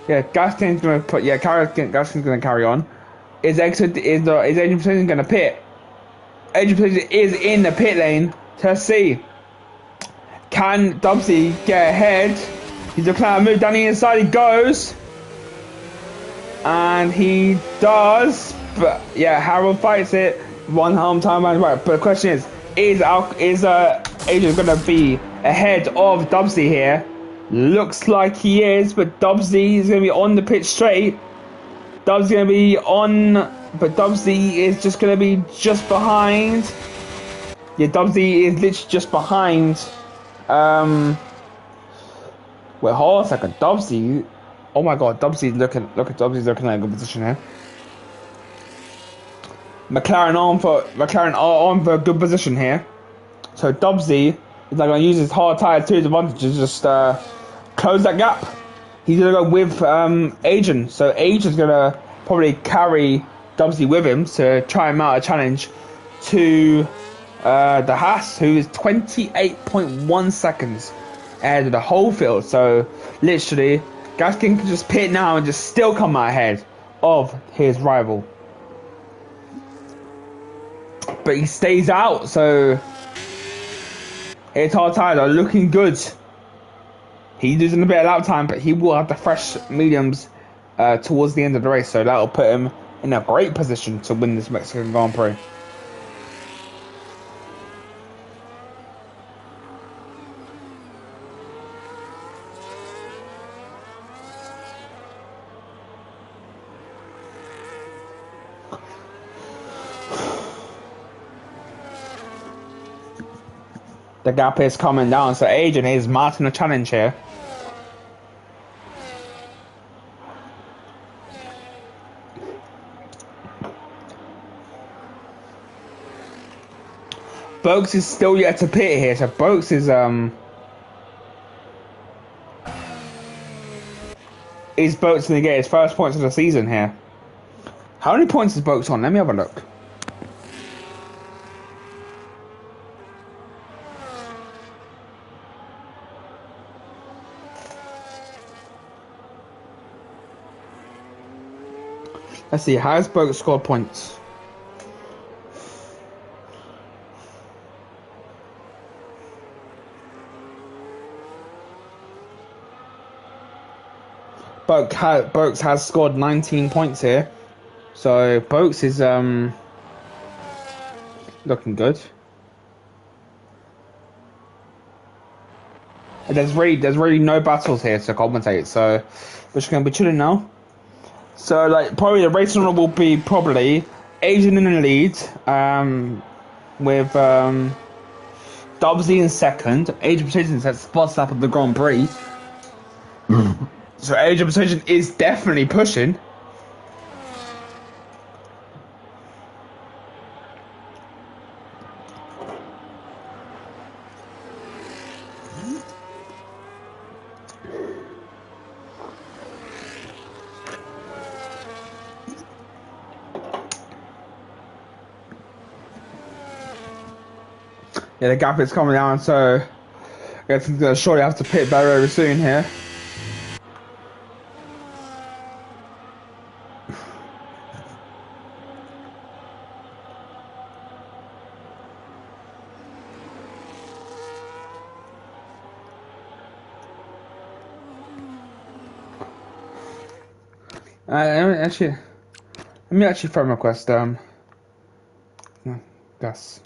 yeah, Gaskin's gonna put Gaskin's gonna carry on. Is Asian Precision gonna pit? Asian Precision is in the pit lane. Let's see. Can Dubsy get ahead? He's a plan move down the inside, he goes. And he does, but yeah, Harold fights it. One harm time and right. But the question is Asian gonna be ahead of Dubsy here? Looks like he is, but Dubsy is going to be on the pitch straight. Dubsy's going to be on, but Dubsy is just going to be just behind. Yeah, Dubsy is literally just behind. Wait, hold on a second. Dubsy. Oh my God, Dubsy's looking. Look at Dubsy's looking at a good position here. McLaren on for a good position here. So Dubsy is like going to use his hard tire to his advantage to just close that gap. He's going to go with Agent. So Agent's going to probably carry Dubsy with him to try and mount a challenge to the Haas, who is 28.1 seconds ahead of the whole field. So literally, Gaskin can just pit now and just still come out ahead of his rival. But he stays out, so his hard tires are looking good. He's losing a bit of lap time, but he will have the fresh mediums towards the end of the race, so that'll put him in a great position to win this Mexican Grand Prix. The gap is coming down, so Agent is mounting a challenge here. Boaks is still yet to pit here, so Boaks is Boaks gonna get his first points of the season here. How many points is Boaks on? Let me have a look. Let's see, how has Boaks scored points? Boaks has scored 19 points here. So Boaks is looking good. There's really no battles here to compensate, so we're just gonna be chilling now. So like probably the race order will be probably Asian in the lead, with Dubsy in second. Asian Precision sets the spots up of the Grand Prix. So Asian Precision is definitely pushing. Yeah, the gap is coming down, so I guess he's going to surely have to pit very soon here. Let me actually throw my request. Gas.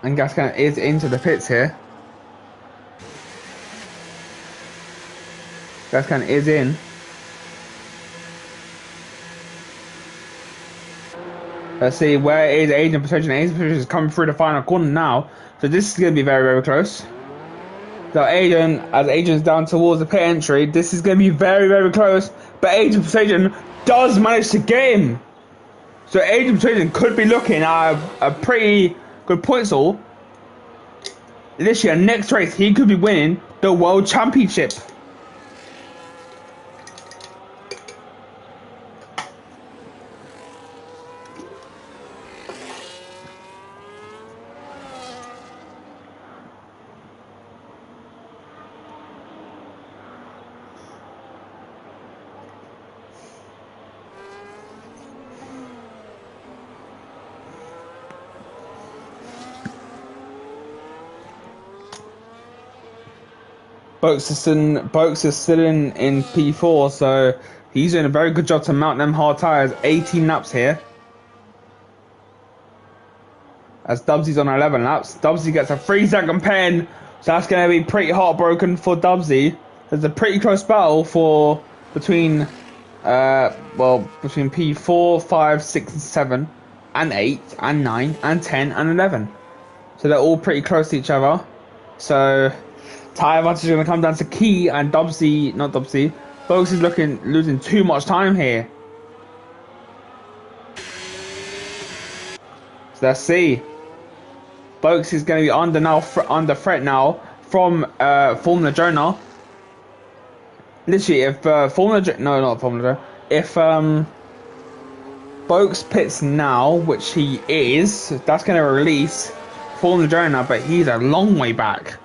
And Gaskin is into the pits here. Gaskin is in. Let's see, where is Agent Precision? Agent Precision is coming through the final corner now. So this is going to be very close. So as Agent's down towards the pit entry, this is going to be very close. But Agent Precision does manage to get him. So Adrian Persuasion could be looking at a pretty good points haul. This year, next race, he could be winning the World Championship. Boaks is still in P4, so he's doing a very good job to mount them hard tyres. 18 laps here. As Dubsy's on 11 laps. Dubsy gets a 3-second pen, so that's going to be pretty heartbroken for Dubsy. There's a pretty close battle between P4, 5, 6, and 7, and 8, and 9, and 10, and 11. So they're all pretty close to each other. So tyre advantage is going to come down to Key and Boaks is losing too much time here. So let's see. Boaks is going to be under threat now from Formula Jonah. Literally, if if Boaks pits now, which he is, that's going to release Formula Jonah, but he's a long way back.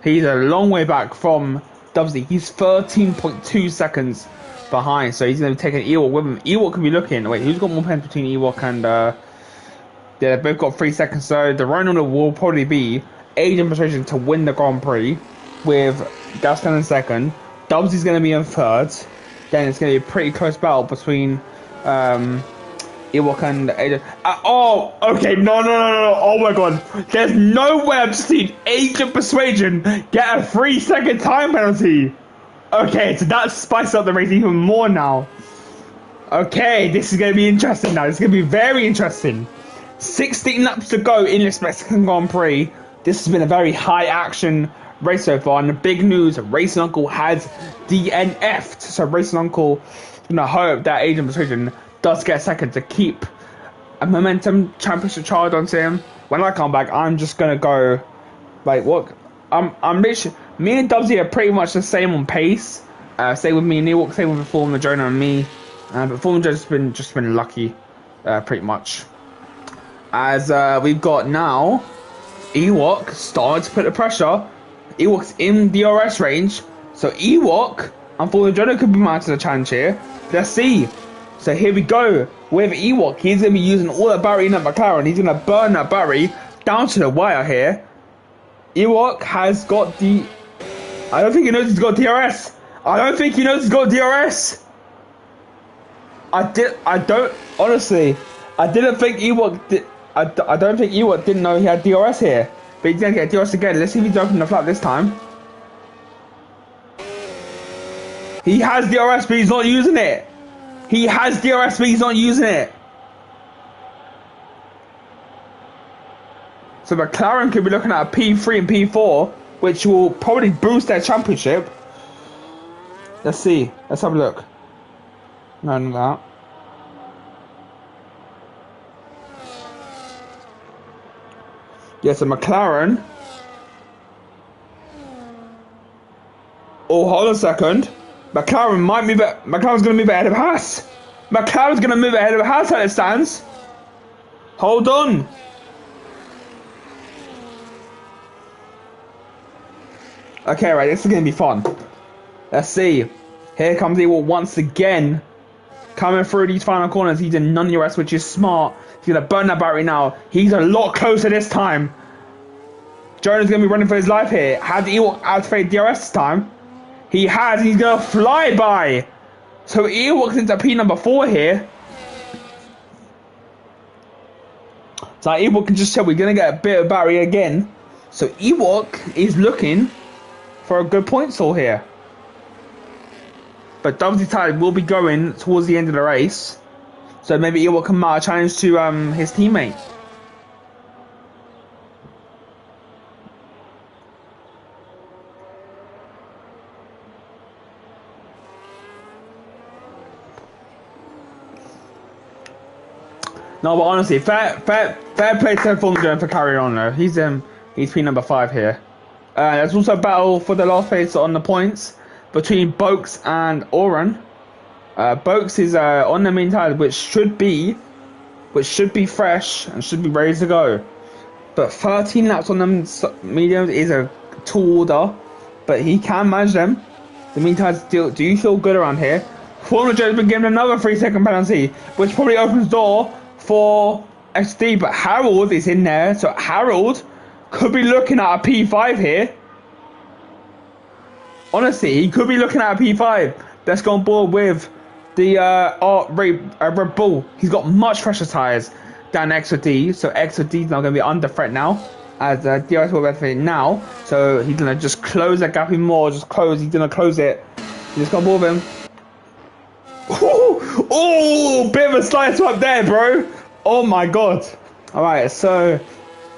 He's a long way back from Dubsy. He's 13.2 seconds behind, so he's going to be taking Ewok with him. Ewok could be looking. Wait, who's got more points between Ewok and? Yeah, they've both got 3 seconds. So the run will probably be Adrian Persuasion to win the Grand Prix with Gaston in second. Dubsy's going to be in third. Then it's going to be a pretty close battle between Ewok and Adrian. Oh, okay, no. Oh my god. There's no way I've seen Adrian Persuasion get a 3-second time penalty. Okay, so that spiced up the race even more now. Okay, this is going to be interesting now. This is going to be very interesting. 16 laps to go in this Mexican Grand Prix. This has been a very high action race so far. And the big news, Racing Uncle has DNF'd. So Racing Uncle is going to hope that Adrian Persuasion does get second to keep a momentum championship charge onto him. When I come back, I'm just gonna go like what I'm literally, me and Dubsy are pretty much the same on pace. Same with me and Ewok, same with Formula Jonah and me. But Formula Jonah's just been lucky, pretty much. As we've got now, Ewok starting to put the pressure. Ewok's in DRS range, so Ewok and Formula Jonah could be mounted to the challenge here. Let's see. So here we go with Ewok. He's going to be using all that battery in that McLaren. He's going to burn that battery down to the wire here. Ewok has got the... I don't think he knows he's got DRS. I don't think he knows he's got DRS. I didn't think Ewok did... I don't think Ewok didn't know he had DRS here. But he's going to get DRS again. Let's see if he's opening the flap this time. He has DRS, but he's not using it. He has DRS, but he's not using it. So McLaren could be looking at a P3 and P4, which will probably boost their championship. Let's see. Let's have a look. No, not that. Yeah, so McLaren. Oh, hold on a second. McLaren's going to move ahead of Haas. McLaren's going to move ahead of Haas as it stands. Hold on. Okay, right, this is going to be fun. Let's see. Here comes Ewok once again. Coming through these final corners. He's in non-DRS, which is smart. He's going to burn that battery now. He's a lot closer this time. Jonah's going to be running for his life here. Has Ewok activated DRS this time? He has. He's going to fly by. So Ewok's into P number 4 here. So Ewok can just tell we're going to get a bit of battery again. So Ewok is looking for a good point haul here. But Dubsy Tide will be going towards the end of the race. So maybe Ewok can mount a challenge to his teammate. No, but honestly, fair play to Formula Jones for carrying on though. He's P number 5 here. There's also a battle for the last place on the points between Boaks and Oran. Boaks is on the main tire, which should be fresh and should be ready to go. But 13 laps on them mediums is a tall order, but he can manage them. The mean tires do you feel good around here? Formula Jones been given another 3-second penalty, which probably opens door for XD. But Harold is in there, so Harold could be looking at a P5 here. Honestly, he could be looking at a P5. Let's go on board with the Red Bull. He's got much fresher tyres than XD, so XD is now going to be under threat now, as DRS will benefit now. So he's going to just close that gap even more. He's going to close it. He's just got on board with him. Oh, bit of a slide swap there, bro. Oh my god. Alright, so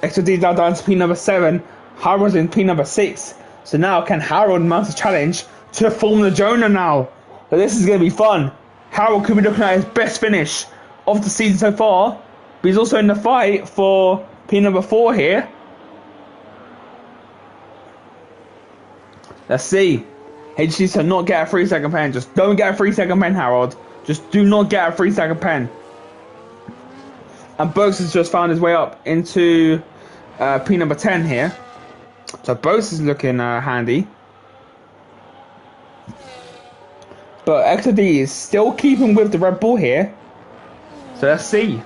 XD is now down to P number 7. Harold's in P number 6. So now can Harold mount a challenge to Formula Jonah now? So this is going to be fun. Harold could be looking at his best finish of the season so far. But he's also in the fight for P number 4 here. Let's see. He just needs to not get a 3-second pen. Just don't get a 3-second pen, Harold. Just do not get a 3-second pen. And Boaks has just found his way up into P number 10 here. So Boaks is looking handy. But XD is still keeping with the Red Bull here. So let's see.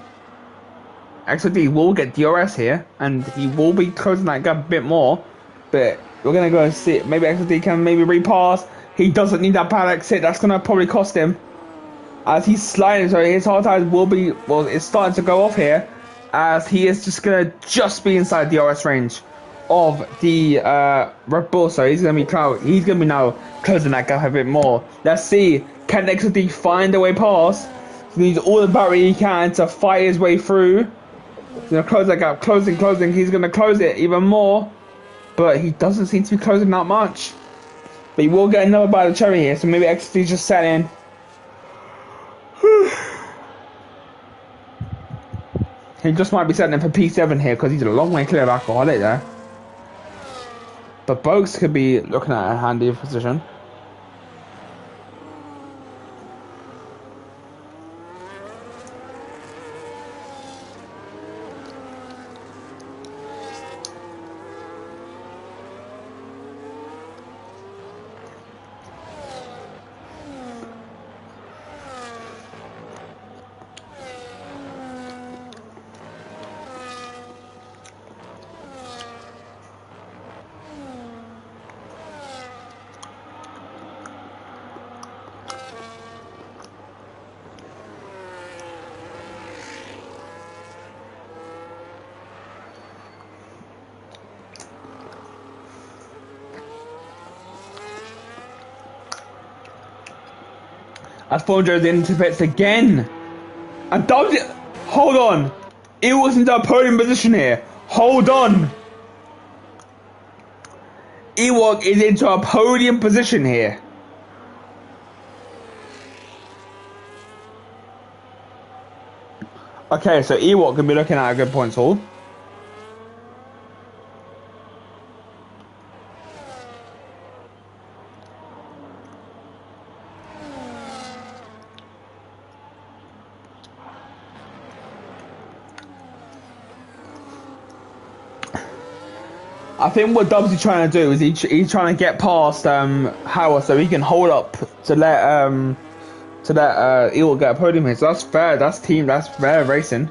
XD will get DRS here. And he will be closing that gap a bit more. But we're going to go and see. Maybe XD can maybe repass. He doesn't need that bad exit. That's going to probably cost him. As he's sliding, so his hard tires will be, well, it's starting to go off here. As he is just going to be inside the DRS range of the Red Bull. So he's going to be now closing that gap a bit more. Let's see. Can XD find a way past? He needs all the battery he can to fight his way through. He's going to close that gap. Closing. He's going to close it even more. But he doesn't seem to be closing that much. But he will get another bite of the cherry here. So maybe XD's just setting. He just might be setting for P7 here because he's a long way clear of alcoholic there. But Boaks could be looking at a handy position. As Fonjo's into pits again. And does it? Hold on. It was into a podium position here. Hold on. Ewok is into a podium position here. Okay, so Ewok can be looking at a good points haul. I think what Dubs is trying to do is he's trying to get past Howard so he can hold up to let Ewok get a podium here. So that's fair. That's fair racing.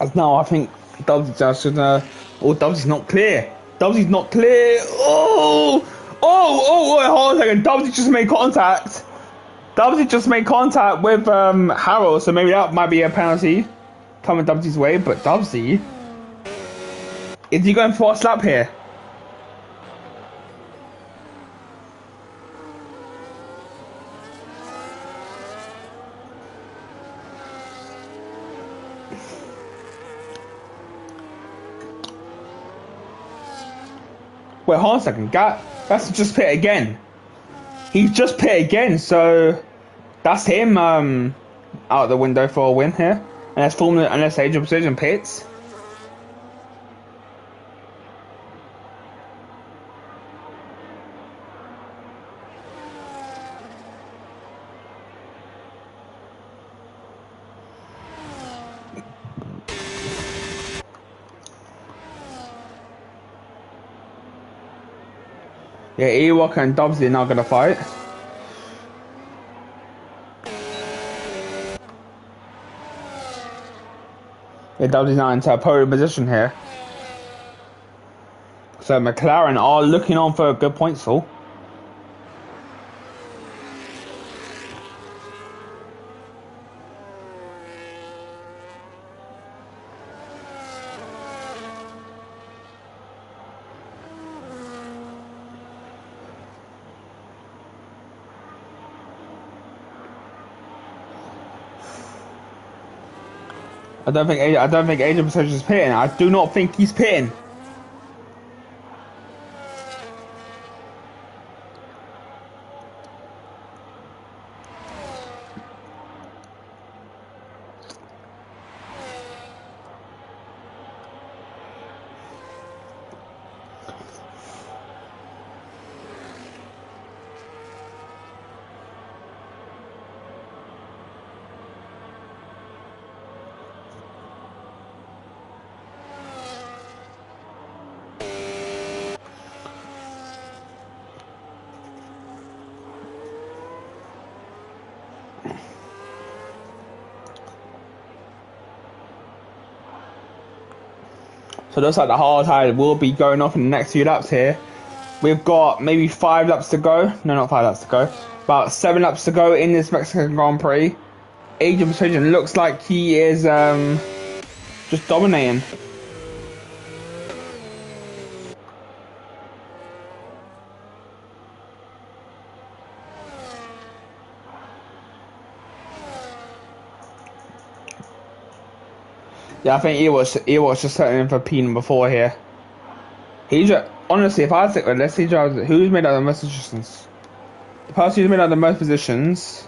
As now, I think Dubsy's just gonna. Oh, Dubsy's not clear. Dubsy's not clear. Wait, hold on a second. Dubsy just made contact. Dubsy just made contact with Harold, so maybe that might be a penalty coming Dubsy's way. But Dubsy, is he going for a slap here? Wait, hold on a second. That's just pit again. He's just pit again, so that's him out the window for a win here. Unless Age of Precision pits. Yeah, Ewok and Dubsy are not gonna fight. Yeah, Dubsy's not into a podium position here. So McLaren are looking on for a good points haul. I don't think Adrian Precision is pitting. I do not think he's pitting. So it looks like the hard tide will be going off in the next few laps here. We've got maybe 5 laps to go. No, not 5 laps to go. About 7 laps to go in this Mexican Grand Prix. Adrian Precision looks like he is just dominating. Yeah, I think he was just setting in for P number 4 here. Honestly, if I think, let's see who's made out of the most positions. The person who's made out of the most positions.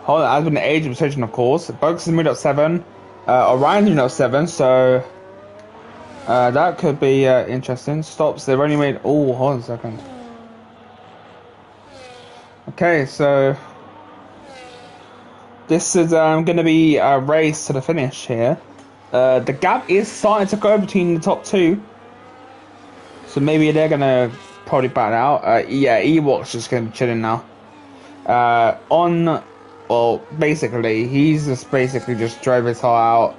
Hold on, has been the age of position, of course. Bogus has made up 7. Orion's made up 7, so that could be interesting. Stops, they've only made. Oh, hold on a second. Okay, so this is going to be a race to the finish here. The gap is starting to go between the top 2. So maybe they're going to probably back out. Yeah, Ewok's just going to be chilling now. Well, basically, he's just drove his car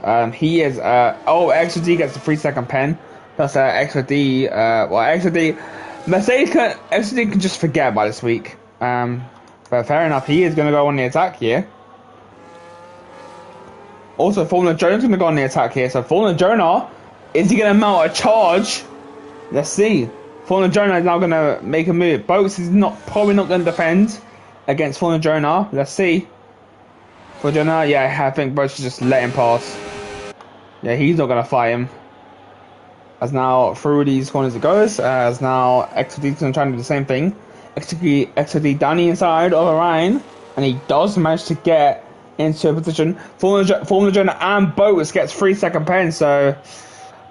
out. He is, Extra D gets a 3-second pen. Plus, Extra D, Extra D can just forget about this week. But fair enough, he is going to go on the attack here. Also, Formula Jonah's going to go on the attack here. So, Formula Jonah, is he going to mount a charge? Let's see. Formula Jonah is now going to make a move. Boats is probably not going to defend against Formula Jonah. Let's see. For Jonah, yeah, I think Boats should just let him pass. Yeah, he's not going to fight him. As now, through these corners it goes. As now, XD is going to try and do the same thing. XD down the inside of Orion. And he does manage to get into a position. Formula Jonah and Boats gets 3-second pen, so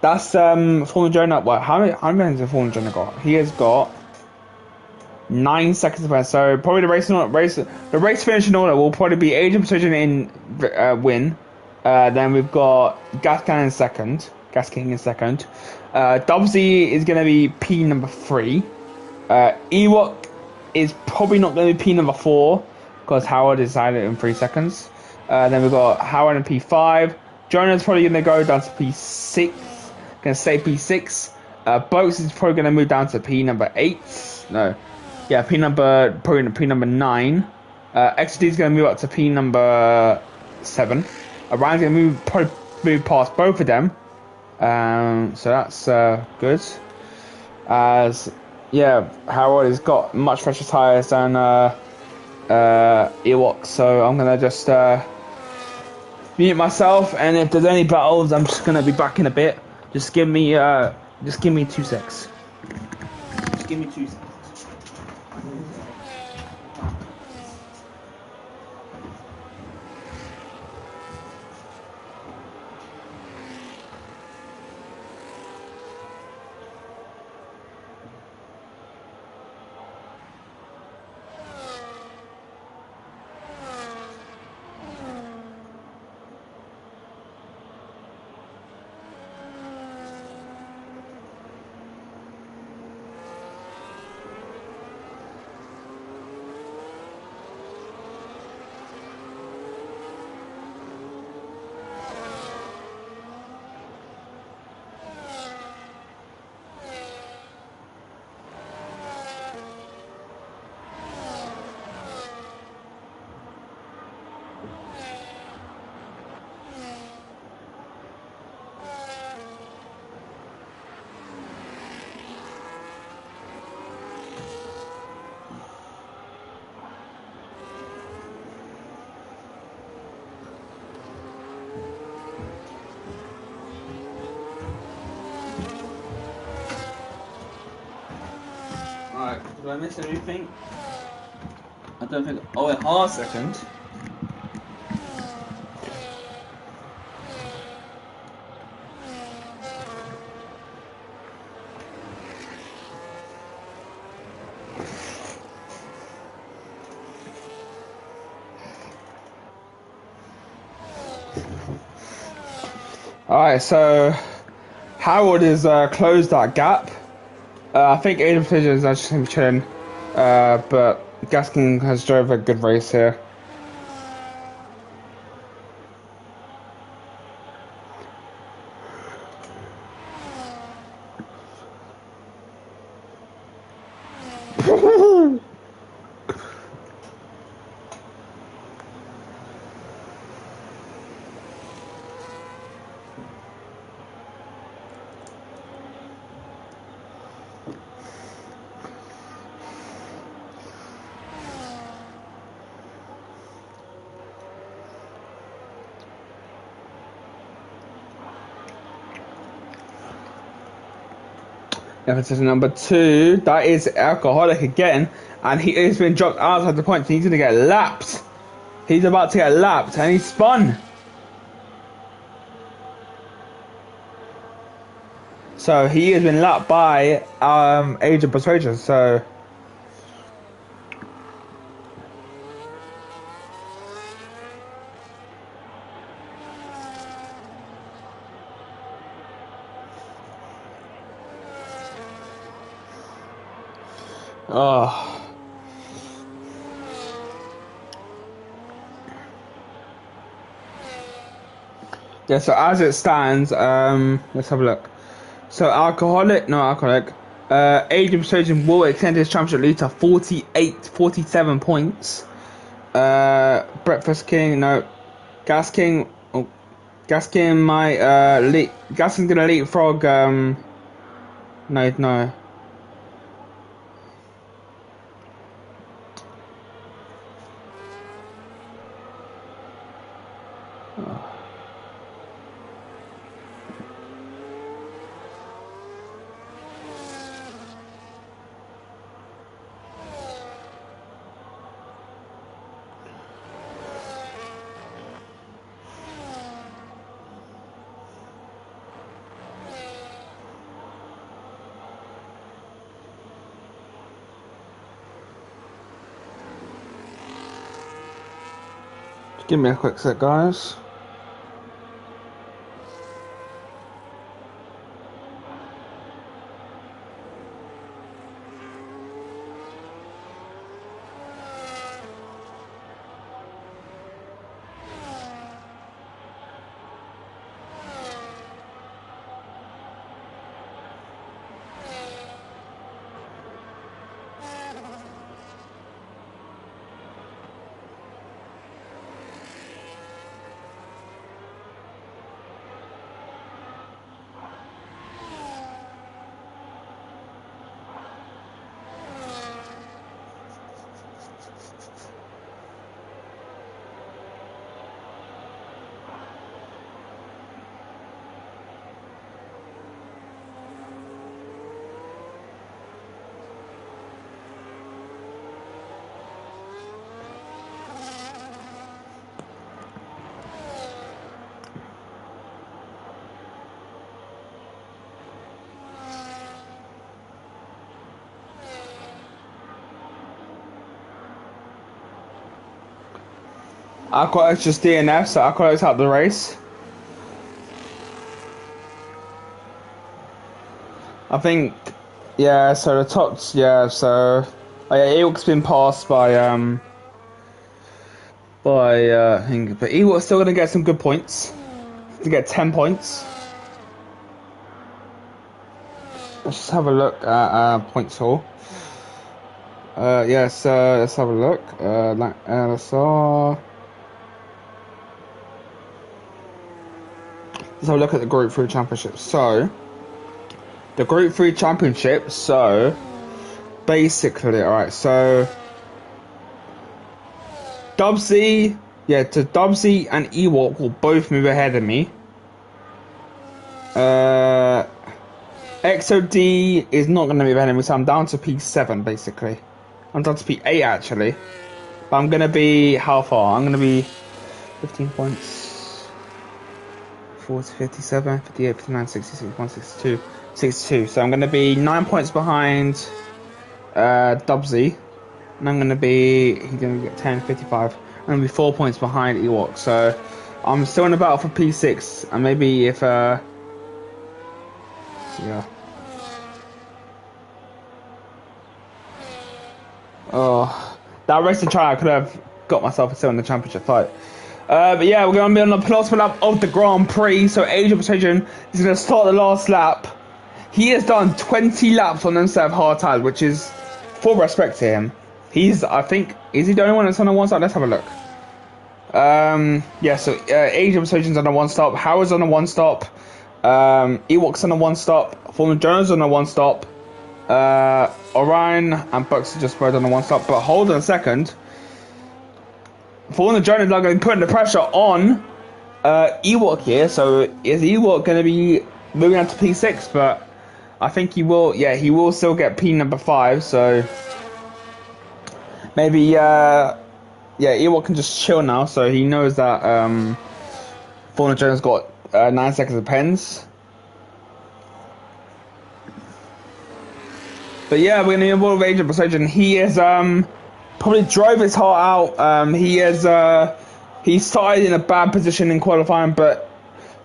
that's Formula Jonah. What? How many has Formula Jonah got? He has got 9 seconds to pen. So probably the race finish in order will probably be Adrian Precision in win. Then we've got Gas King in second. Dubsy is going to be P number 3. Ewok is probably not going to be P number 4 because Howard decided in 3 seconds. Then we've got Howard in P5. Jonah's probably going to go down to P6. Going to stay P6. Boats is probably going to move down to P number 8. No. Yeah, probably P number 9. XD is going to move up to P number 7. Ryan's going to probably move past both of them. So that's good. As yeah, Harold has got much fresher tires than Ewok, so I'm gonna just mute myself, and if there's any battles, I'm just gonna be back in a bit. Just give me 2 secs. Just give me 2 secs. Alright, did I miss anything? I don't think. Oh, wait, hold on a second. Alright, so Howard has closed that gap. I think Aiden Precision is actually going to be chilling, but Gaskin has drove a good race here. Emphasis number 2, that is Alcoholic again, and he has been dropped outside the points. He's going to get lapped. He's about to get lapped, and he spun. So he has been lapped by Age of Persuasion. So yeah, so as it stands, let's have a look. So Alcoholic, Age of Persuasion will extend his championship lead to 47 points. Breakfast King, no. Gas King, Gas King might, Gas King's gonna leapfrog, no. Give me a quick sec, guys. I got extra DNF, so I closed out the race. I think, yeah. So the tops, yeah. So, oh yeah, Ewok's been passed by I think, but Ewok's still gonna get some good points. To get 10 points. Let's just have a look at points haul. Yes, let's have a look. LSR. Let's have a look at the Group 3 Championship. So, the Group 3 Championship, so, basically, alright, so, Dubsy, yeah, to Dubsy and Ewok will both move ahead of me. XOD is not going to move ahead of me, so I'm down to P7, basically. I'm down to P8, actually. But I'm going to be, how far? I'm going to be 15 points. 40, 57, 58, 59, 66, 162, 62. So I'm going to be 9 points behind Dubsy. And I'm going to be, he's going to get 10, 55. I'm going to be 4 points behind Ewok. So I'm still in the battle for P6. And maybe if, yeah. Oh, that race to try, I could have got myself still in the championship fight. But yeah, we're going to be on the penultimate lap of the Grand Prix. So Age of Persuasion is going to start the last lap. He has done 20 laps on instead of hard tires, which is full respect to him. He's, I think, is he the only one that's on a one stop? Let's have a look. Yeah, so Age of Persuasion's on a one stop. Howard's on a one stop. Ewok's on a one stop. Former Jones on a one stop. Orion and Bucks are just both on a one stop. But hold on a second. Former Jones are going to put the pressure on Ewok here. So is Ewok going to be moving on to P6? But I think he will. Yeah, he will still get P number 5. So maybe yeah, Ewok can just chill now. So he knows that Former Jones got 9 seconds of pens. But yeah, we're going to be involved with Age of Persuasion. He is probably drove his heart out. He started in a bad position in qualifying, but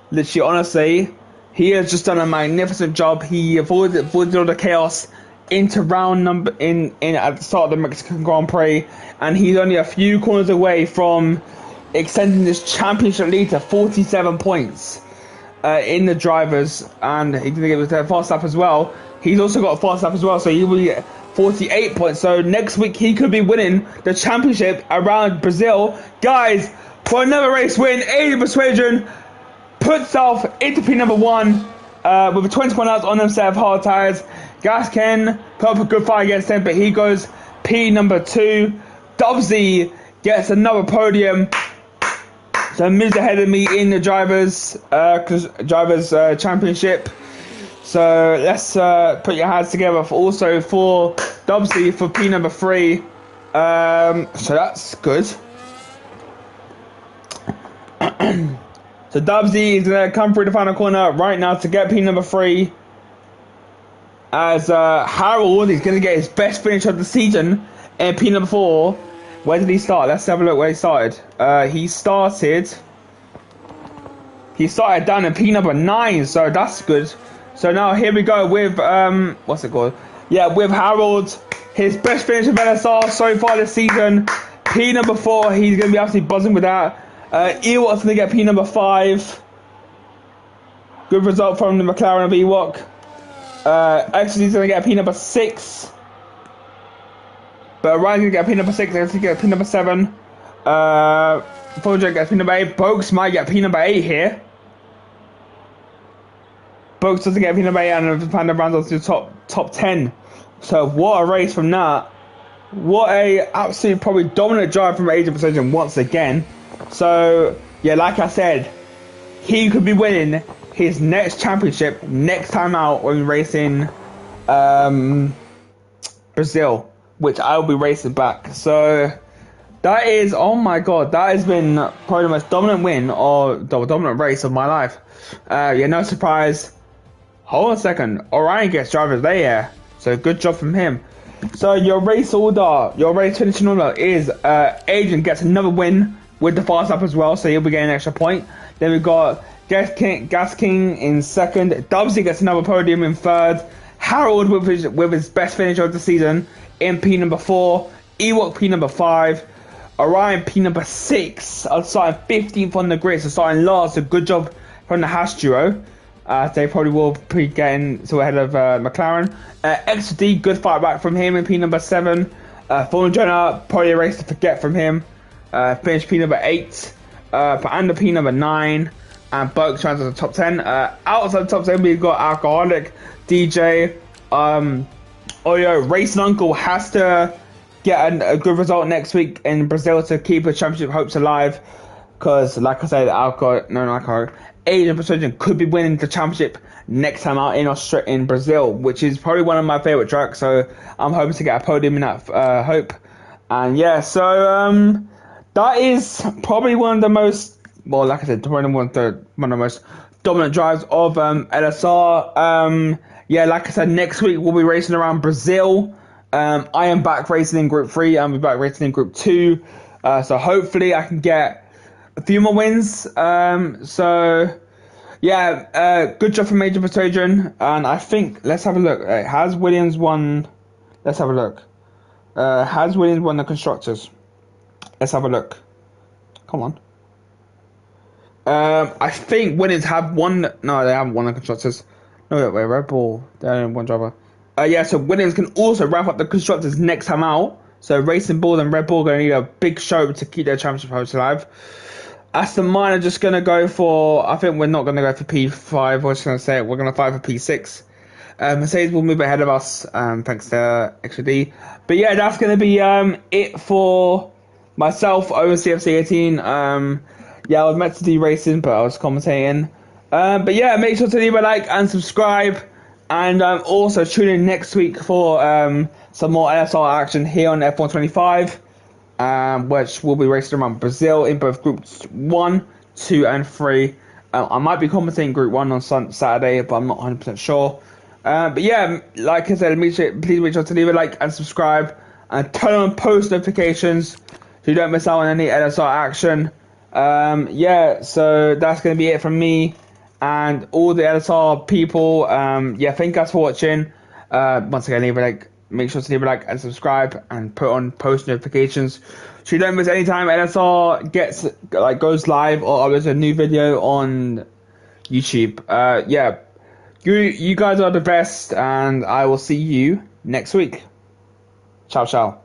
literally, honestly, he has just done a magnificent job. He avoided all the chaos into round number in at the start of the Mexican Grand Prix, and he's only a few corners away from extending this championship lead to 47 points in the drivers, and he's going to get a fast lap as well. He's also got a fast lap as well, so he will get 48 points. So next week he could be winning the championship around Brazil. Guys, for another race win, Age of Persuasion puts himself into P number 1 with a 21 laps on himself hard tires. Gaskin put up a good fight against him, but he goes P number 2. Dubsy gets another podium. So moves ahead of me in the drivers championship. So let's put your hands together for Dubsy for P number 3. So that's good. So Dubsy is going to come through the final corner right now to get P number 3. As Harold is going to get his best finish of the season in P number 4. Where did he start? Let's have a look where he started. He started down in P number 9, so that's good. So now here we go with what's it called? Yeah, with Harold, his best finish of LSR so far this season. P number 4, he's gonna be absolutely buzzing with that. Ewok's gonna get P number 5. Good result from the McLaren of Ewok. Exodus gonna get P number 6. But Ryan's gonna get P number 6, Exodus gonna get P number 7. Project gets P number 8. Boaks might get P number 8 here. Boaks doesn't get P number 8 and Panda rounds up to the top 10. So what a race from that. What a absolute probably dominant drive from Age of Persuasion once again. So yeah, like I said, he could be winning his next championship next time out when we race in Brazil, which I'll be racing back. So that is, oh my god, that has been probably the most dominant win or dominant race of my life. Yeah, no surprise. Hold on a second, Orion gets driver's there, so good job from him. So your race order, your race finishing order is Adrian gets another win with the fast lap as well, so he'll be getting an extra point. Then we've got Gas King in second. Dubsy gets another podium in third. Harold with his best finish of the season in P number 4. Ewok P number 5. Orion P number 6. Starting 15th on the grid, so starting last. A good job from the Haas duo. They probably will be getting to ahead of McLaren. XD, good fight back from him in P number 7. Fallen Jonah, probably a race to forget from him. Finished P number 8. Panda P number 9. And Burke trying to the top 10. Outside the top 10, we've got Alcoholic, DJ, Oyo. Racing Uncle has to get a good result next week in Brazil to keep his championship hopes alive. Because, like I said, Asian Persuasion could be winning the championship next time out in Brazil, which is probably one of my favorite tracks. So I'm hoping to get a podium in that hope. And yeah, so that is probably one of the most, well, like I said, one of the most dominant drives of LSR. Yeah, like I said, next week we'll be racing around Brazil. I am back racing in Group 3. I'll be back racing in Group 2. So hopefully I can get a few more wins. So yeah, good job from Major Persuasion. And I think, let's have a look. Has Williams won? Let's have a look. Has Williams won the Constructors? Let's have a look. Come on. I think Williams have won. No, they haven't won the Constructors. No, wait, Red Bull. They only have one driver. Yeah, so Williams can also wrap up the Constructors next time out. So Racing Bull and Red Bull are going to need a big show to keep their championship hopes alive. Aston Martin are just going to go for, I think we're not going to go for P5. We're just going to say we're going to fight for P6. Mercedes will move ahead of us, thanks to XD. But yeah, that's going to be it for myself over CFC 18. Yeah, I was meant to do racing, but I was commentating. But yeah, make sure to leave a like and subscribe. And also tune in next week for some more LSR action here on F125. Which will be racing around Brazil in both groups 1, 2, and 3. I might be commentating Group 1 on Saturday, but I'm not 100% sure. But yeah, like I said, please make sure to leave a like and subscribe, and turn on post notifications so you don't miss out on any LSR action. Yeah, so that's going to be it from me and all the LSR people. Yeah, thank you guys for watching. Once again, leave a like. Make sure to leave a like and subscribe and put on post notifications so you don't miss any time LSR goes live or there's a new video on YouTube. Yeah, you guys are the best, and I will see you next week. Ciao, ciao.